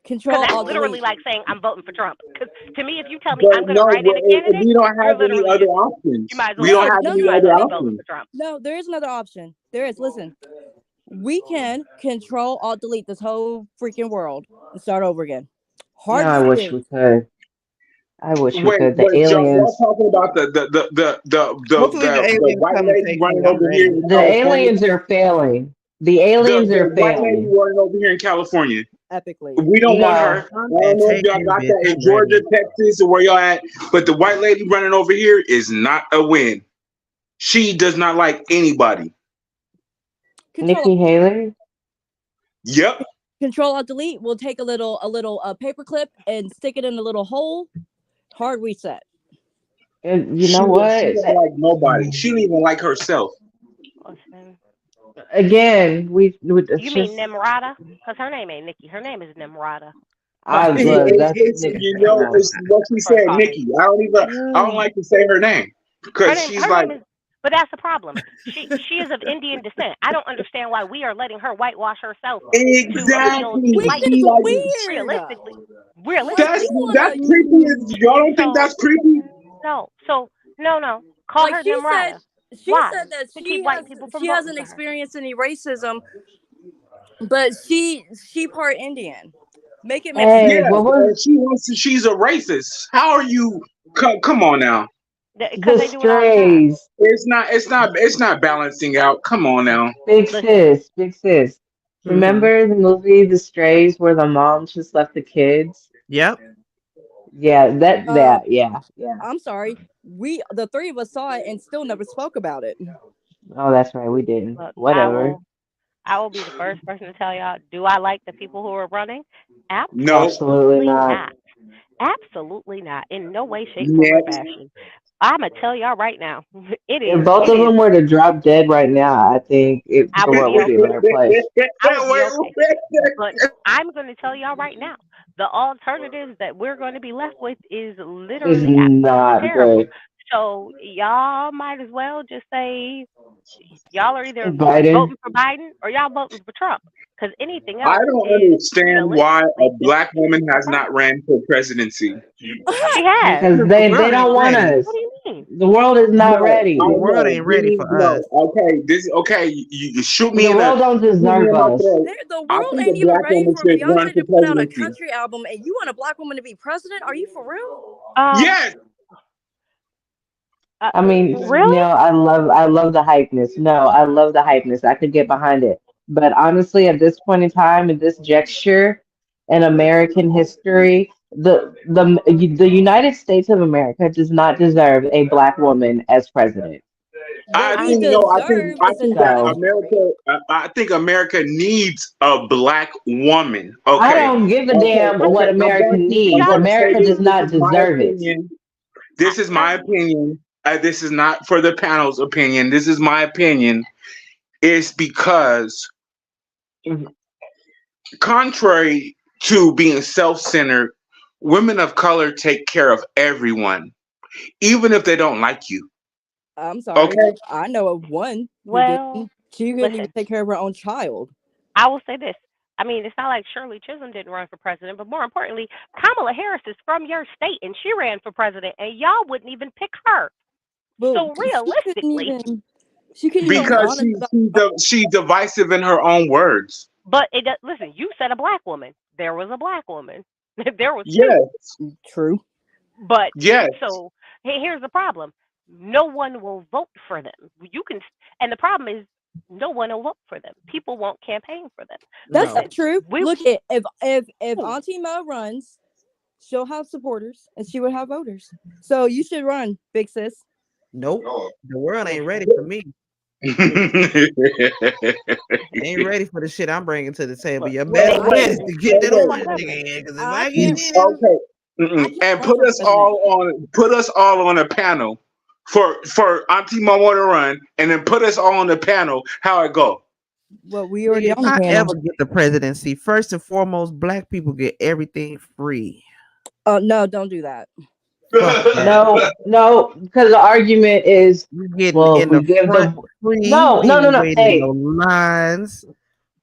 Because Control that's Alt literally Delete. like saying I'm voting for Trump. Because to me, if you tell me But I'm going to no, write in a candidate, we don't you're have any literally other you options. might as We well don't have any other be voting options. for Trump. No, there is another option. There is. Listen, we can Control Alt Delete this whole freaking world and start over again. Hard Yeah, I wish reset. we could. I wish we Wait, could. The but y'all aliens. talking about Hopefully the the aliens white come and lady take running me. I'm over here ready. in The California? aliens are failing. The aliens The are white lady failing. running over here in California. Epically. We don't want her. No. I don't know if Take y'all me, got bitch. that in I'm Georgia, ready. Texas, or where y'all at, but the white lady running over here is not a win. She does not like anybody. Nikki Haley? Yep. Control Alt Delete. We'll take a little paper clip and stick it in a little hole. Hard reset. And you She know what? don't like nobody. She don't even like herself. Again, it's You mean just Nimrata? Because her name ain't Nikki. Her name is Nimrata. I It's, was that's you know, it's what she said, Nikki. I don't like to say her name because she's Her like, name is. But that's the problem. She is of Indian descent. I don't understand why we are letting her whitewash herself to appeal exactly. to Which white is people. weird. That's Realistically, creepy. Y'all don't think that's creepy? no. So no. Call Like her she said, Nimrata. She Why? said that To keep white people from she voting hasn't for her. experienced any racism, but she part Indian. Make it make Hey, sense. Yeah, what and was she's a racist. How are you? Come on now. Because the they do it all the time. strays? It's not balancing out. Come on now. Big Listen, sis, big sis. Mm-hmm. Remember the movie The Strays where the mom just left the kids? Yep. Yeah, Um, yeah. I'm sorry. The three of us saw it and still never spoke about it. Oh, that's right, we didn't. look, Whatever. I will be the first person to tell y'all, do I like the people who are running? No. Absolutely Absolutely not. not. Absolutely not. In no way, shape, form, or Next. fashion. I'ma tell y'all right now. If both It of is them were to drop dead right now, I think I the would world be would be a okay. better place. I would be Wait, okay. But I'm going to tell y'all right now, the alternatives that we're going to be left with is It's literally absolutely not terrible. good. So y'all might as well just say y'all are either Biden. voting for Biden or y'all voting for Trump. Because anything I else don't is understand why a realistically just black woman shooting has not confirmed. ran for presidency. She has. Because Because the they world don't ain't want ready. What us. do you mean? The world is not No, I The ready. world know. ain't Give ready me for us. no. Okay, this okay. You shoot me The in the world don't shoot me deserve in my us. throat. The I world think ain't a even black ready woman for should run Beyonce for to put out a presidency. country album, and you want a black woman to be president? Are you for real? Um, Yes, I mean, really? Neil, I love the hypeness. No, I love the hypeness. I could get behind it. But honestly, at this point in time, in this gesture in American history, the United States of America does not deserve a black woman as president. What we So, deserve is a That national. I think America needs a black woman. I Okay, don't give a okay, damn okay. what America I'm needs. going to say America this. does This not is my deserve it. opinion. This is my opinion. This is not for the panel's opinion. This is my opinion. It's because, contrary to being self-centered, women of color take care of everyone, even if they don't like you. I'm sorry. Okay. I know of one who Well, didn't. She couldn't even listen, take care of her own child. I will say this. I mean, it's not like Shirley Chisholm didn't run for president, but more importantly, Kamala Harris is from your state and she ran for president, and y'all wouldn't even pick her. But So realistically, she couldn't even be Because honest about. she's divisive in her own words. but listen, you said a black woman. There was a black woman. There was two. Yes. True. But Yes. so here's the problem: no one will vote for them. You can, and the problem is no one will vote for them. People won't campaign for them. That's Listen, not true. we Look at if who? Auntie Mo runs, she'll have supporters and she would have voters. So you should run, big sis. Nope. The world ain't ready Listen, for me. listen. Ain't ready for the shit I'm bringing to the table. Look, Your Well, best they bet wait, is can't. to get wait, that on wait. my Whatever. nigga because if I I get can't in, Okay. I can't And run for president. put us all on a panel for Auntie Momo to run, and then put us all on the panel. How it go? Well, we nigga, already if on the I panel. ever get the presidency, first and foremost, black people get everything free. Oh no, don't do that. Fuck that. No, because the argument is, We getting well, if in we the give front the free. no, We no, no, ain't no. waiting in no Hey, lines.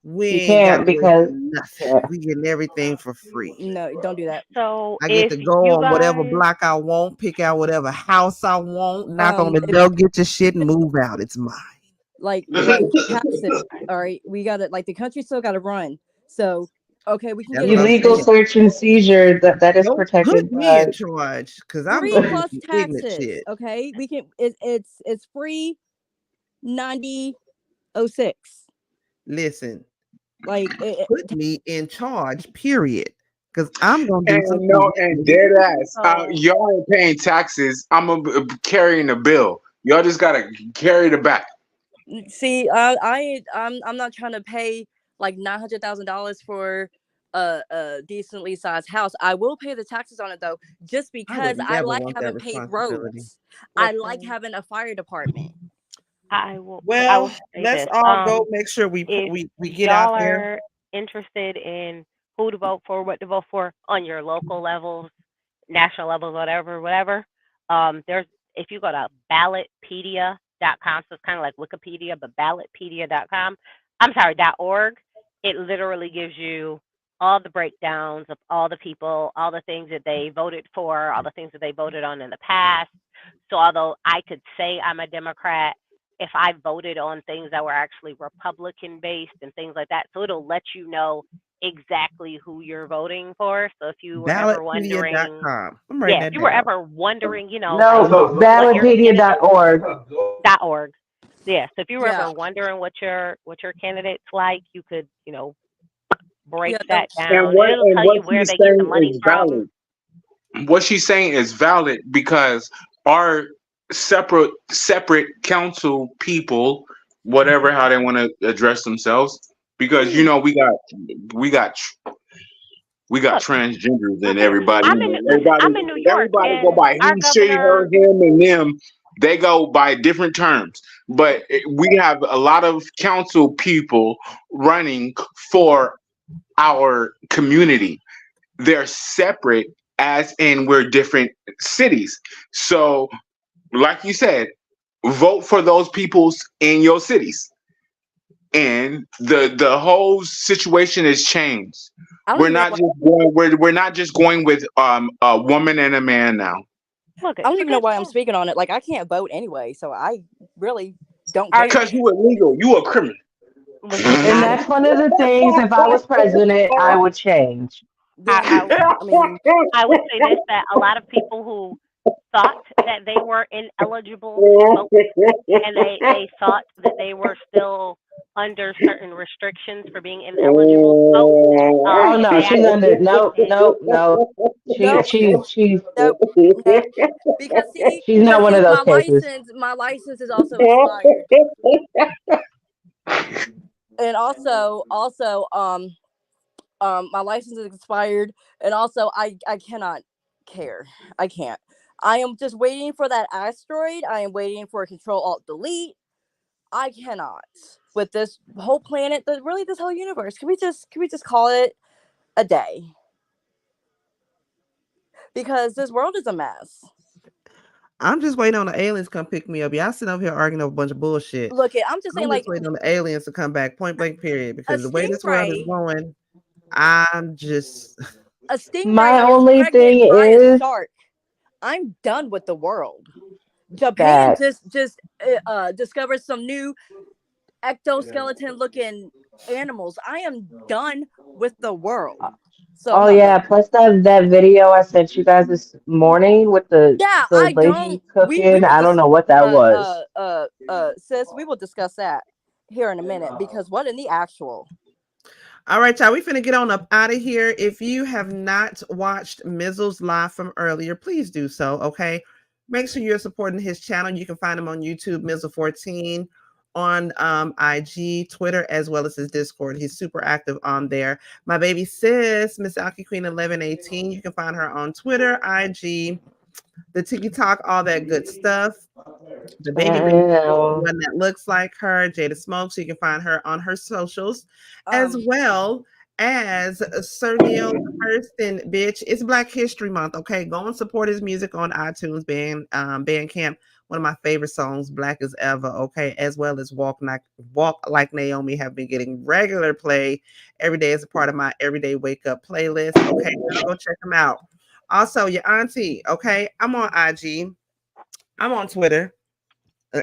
We you ain't got can't to wait for because nothing. yeah. We getting everything for free. No, don't do that. So I get if to go you on whatever guys, block I want, pick out whatever house I want, knock on the If door, get your shit, and move out. It's mine. like taxes, all right, we got to like the country still got to run. So okay, we can That's get what a I'm Illegal saying. search and seizure that is Don't put protected me in by. charge because I'm free gonna do plus some ignorant taxes. shit. Okay, we can. It's free 9006. Listen, Like put me in charge. Period. Because I'm gonna do And some no, ignorant and shit. dead ass. so Y'all ain't paying taxes. Carrying the bill. Y'all just gotta carry the back. see, I'm not trying to pay like $900,000 for a decently sized house. I will pay the taxes on it though, just I would because I never like want that having paved responsibility. roads. I like listen, having a fire department. I Well, will say let's this. all go make sure If we get out y'all there. are interested in who to vote for, what to vote for on your local levels, national levels, whatever, there's if you go to ballotpedia.com, so it's kind of like Wikipedia, but ballotpedia.com. I'm sorry, .org. It literally gives you all the breakdowns of all the people, all the things that they voted for, all the things that they voted on in the past. So although I could say I'm a Democrat, if I voted on things that were actually Republican based and things like that. So it'll let you know exactly who you're voting for. So if you were ever wondering, Ballotpedia.com. I'm writing yeah, if that you were down. ever wondering, No, what your candidate Ballotpedia.org. .org. Yeah, so if you were Yeah. ever wondering what your candidate's like, you could, break Yeah. that And down, and what it'll and tell what you where she's they get the saying money is from. valid. What she's saying is valid because our separate council people, whatever how they want to address themselves, because we got we got Look, transgenders and listen, everybody. listen, I'm in New York, Everybody go and by our he, she, her, governor. him, and them. They go by different terms, but we have a lot of council people running for our community. They're separate, as in we're different cities. So, like you said, vote for those peoples in your cities, and the whole situation has changed. I don't We're even know not why. just going. We're not just going with a woman and a man now. Look, I don't it's a even know good why I'm thing. speaking on it. Like I can't vote anyway, so I really don't Are care. Because you illegal, you a criminal. listen, And that's one of the things, if I was president, I would change. Then I mean, I would say this, that a lot of people who thought that they were ineligible to vote, and they thought that they were still under certain restrictions for being ineligible to vote. Oh no, They she's actually under no, did. no, no. nope, nope, nope. She's not Because one see, of those cases. my license is also expired, and my license is expired, and also I cannot care. I can't. I am just waiting for that asteroid. I am waiting for Control Alt Delete. I cannot with this whole planet, really this whole universe. Can we just call it a day? Because this world is a mess. I'm just waiting on the aliens to come pick me up. Y'all sitting over here arguing over a bunch of bullshit. Look, I'm just saying, I'm like just waiting on the aliens to come back, point blank, period. a Because the way this world is stingray. going, I'm just. A stingray My is only thing pregnant by a is shark. I'm done with the world. Japan that just discovered some new exoskeleton looking animals. I am done with the world. So I'm oh not voting. yeah, plus that video I sent you guys this morning with Yeah, the I don't. lady We cooking. will I don't just know what that was. sis. We will discuss that here in a minute because what in the actual? All right, y'all. We finna get on up out of here. If you have not watched Mizzle's live from earlier, please do so. Okay. Make sure you're supporting his channel. You can find him on YouTube, Mizzle14, on IG, Twitter, as well as his Discord. He's super active on there. My baby sis, Miss Alki Queen 1118. You can find her on Twitter, IG, the TikTok, all that good stuff. The baby I baby, know. one that looks like her, Jada Smoke. So you can find her on her socials, as Um, well as Sir Neil Hurston, bitch. It's Black History Month, okay? Go and support his music on iTunes, Bandcamp. One of my favorite songs, Black as Ever, okay? As well as Walk Like Naomi have been getting regular play every day as a part of my everyday wake up playlist. Okay, go check them out. Also, your auntie, okay? I'm on IG. I'm on Twitter.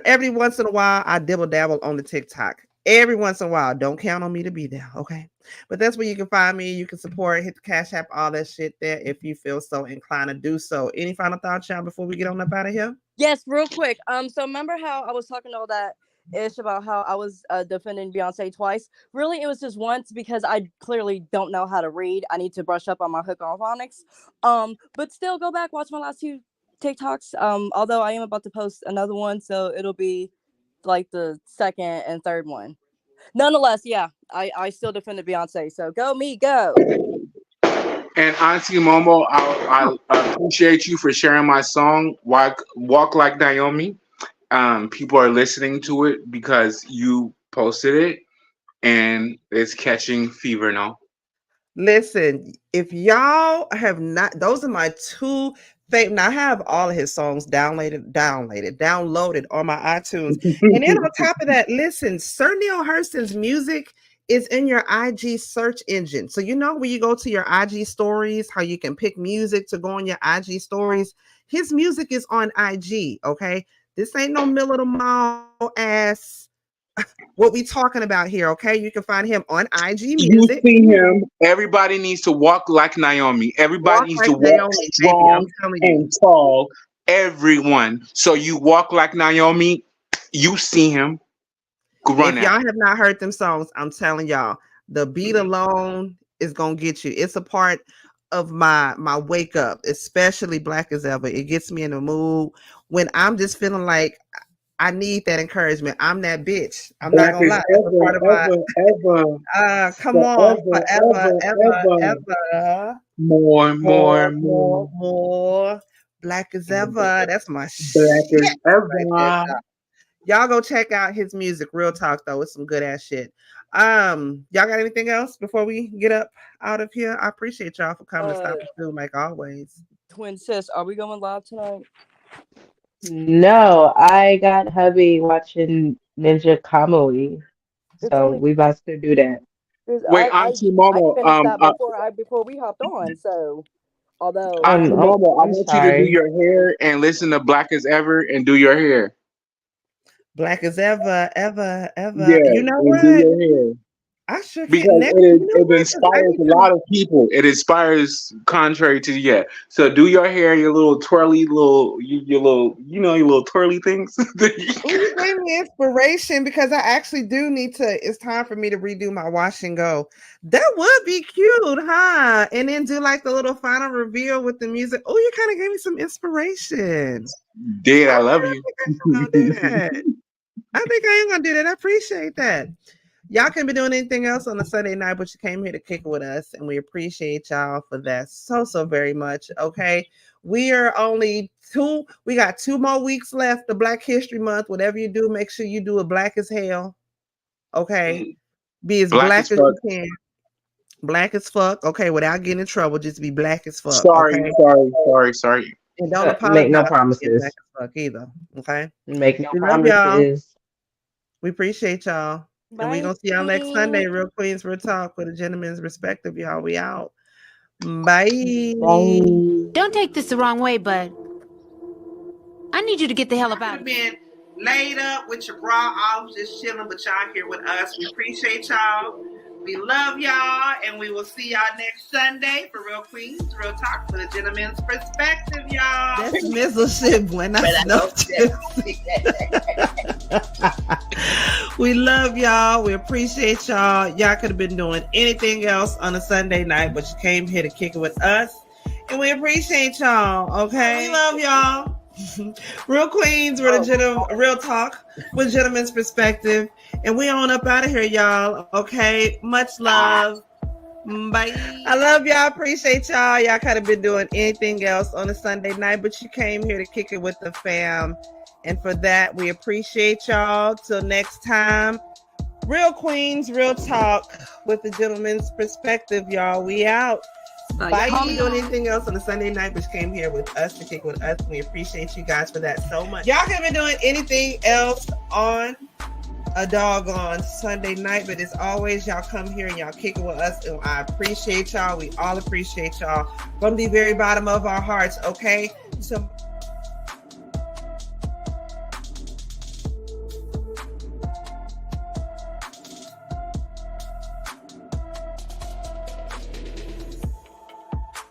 Every once in a while, I dibble dabble on the TikTok. Every once in a while, don't count on me to be there, okay? But that's where you can find me. You can support, hit the Cash App, all that shit there if you feel so inclined to do so. Any final thoughts, y'all, before we get on up out of here? yes, real quick. So remember how I was talking all that ish about how I was defending Beyonce twice? Really, it was just once because I clearly don't know how to read. I need to brush up on my hook on phonics. But still, go back, watch my last two TikToks. Although I am about to post another one, so it'll be like the second and third one. Nonetheless, yeah, I still defended Beyonce. So go me, go. And Auntie Momo, I appreciate you for sharing my song, Walk Like Naomi. People are listening to it because you posted it, and it's catching fever now. Listen, if y'all have not, those are my two favorite. Now I have all of his songs downloaded on my iTunes. And then on top of that, listen, Sir Neil Hurston's music is in your IG search engine. So you know when you go to your IG stories, how you can pick music to go on your IG stories. His music is on IG, okay? This ain't no middle of the mall ass. What we talking about here, okay? You can find him on IG Music. You see him. Everybody needs to walk like Naomi. Everybody Walk needs like to walk Naomi, baby. I'm strong telling you. and tall. Everyone. So you walk like Naomi. You see him. Run If y'all out. have not heard them songs, I'm telling y'all, the beat alone is gonna get you. It's a part of my wake up, especially Black as Ever. It gets me in the mood when I'm just feeling like I need that encouragement. I'm that bitch. I'm not Black gonna is lie. That's a ever, part of my come on, forever, ever. More, More, more, more, more. more. Black as Ever. That's my Black shit is right there, ever. y'all. Y'all go check out his music. Real talk though, it's some good ass shit. Y'all got anything else before we get up out of here? I appreciate y'all for coming to Stop us through like always. Twin sis, are we going live tonight? No, I got hubby watching Ninja Kamui, It's so only we about to do that. Wait, Auntie Momo, finished that before we hopped on. So although Auntie Momo, I I'm want you to do sorry. your hair and listen to Black as Ever and do your hair. Black as ever, ever, ever. Yeah, You know and do what? your hair. I sure Because can't next. You know it what? 'Cause I inspires need a to. lot of people. It inspires contrary to So do your hair, your little twirly your little your little twirly things. Oh, you gave me inspiration because I actually do need to. It's time for me to redo my wash and go. That would be cute, huh? And then do like the little final reveal with the music. Oh, you kind of gave me some inspiration. Did I Okay, love I you? think I am gonna do that. I think I am gonna do that. I appreciate that. Y'all can be doing anything else on a Sunday night, but you came here to kick it with us, and we appreciate y'all for that so very much. Okay, we are only we got 2 more weeks left of Black History Month. Whatever you do, make sure you do it black as hell. Okay, be as Black as black as fuck. you can. Black as fuck. Okay, without getting in trouble, just be black as fuck. Sorry. Okay, and don't Make no apologize for being black promises. as fuck either. Okay, Make no we love y'all. promises. We appreciate y'all. And we're bye. gonna see y'all next Sunday. Real Queens, Real Talk with a gentleman's perspective, y'all. We out. Bye. Bye. Don't take this the wrong way, but I need you to get the hell up out of here. Been laid up with your bra off, just chilling, but y'all here with us. We appreciate y'all. We love y'all, and we will see y'all next Sunday for Real Queens, Real Talk with a gentleman's perspective, y'all. That's mizzle shit, boy. We love y'all. We appreciate y'all. Y'all could have been doing anything else on a Sunday night, but you came here to kick it with us. And we appreciate y'all. Okay. We love y'all. Real Queens, Real Talk with gentleman's perspective. And we on up out of here, y'all. Okay. Much love. Bye. I love y'all. Appreciate y'all. Y'all could have been doing anything else on a Sunday night, but you came here to kick it with the fam. And for that, we appreciate y'all. Till next time, Real Queens, Real Talk with the gentleman's perspective, y'all. We out. Bye. Y'all be doing anything else on a Sunday night, but came here with us to kick with us. We appreciate you guys for that so much. Y'all could have been doing anything else on a doggone Sunday night, but as always, y'all come here and y'all kick it with us, and I appreciate y'all. We all appreciate y'all from the very bottom of our hearts. Okay, so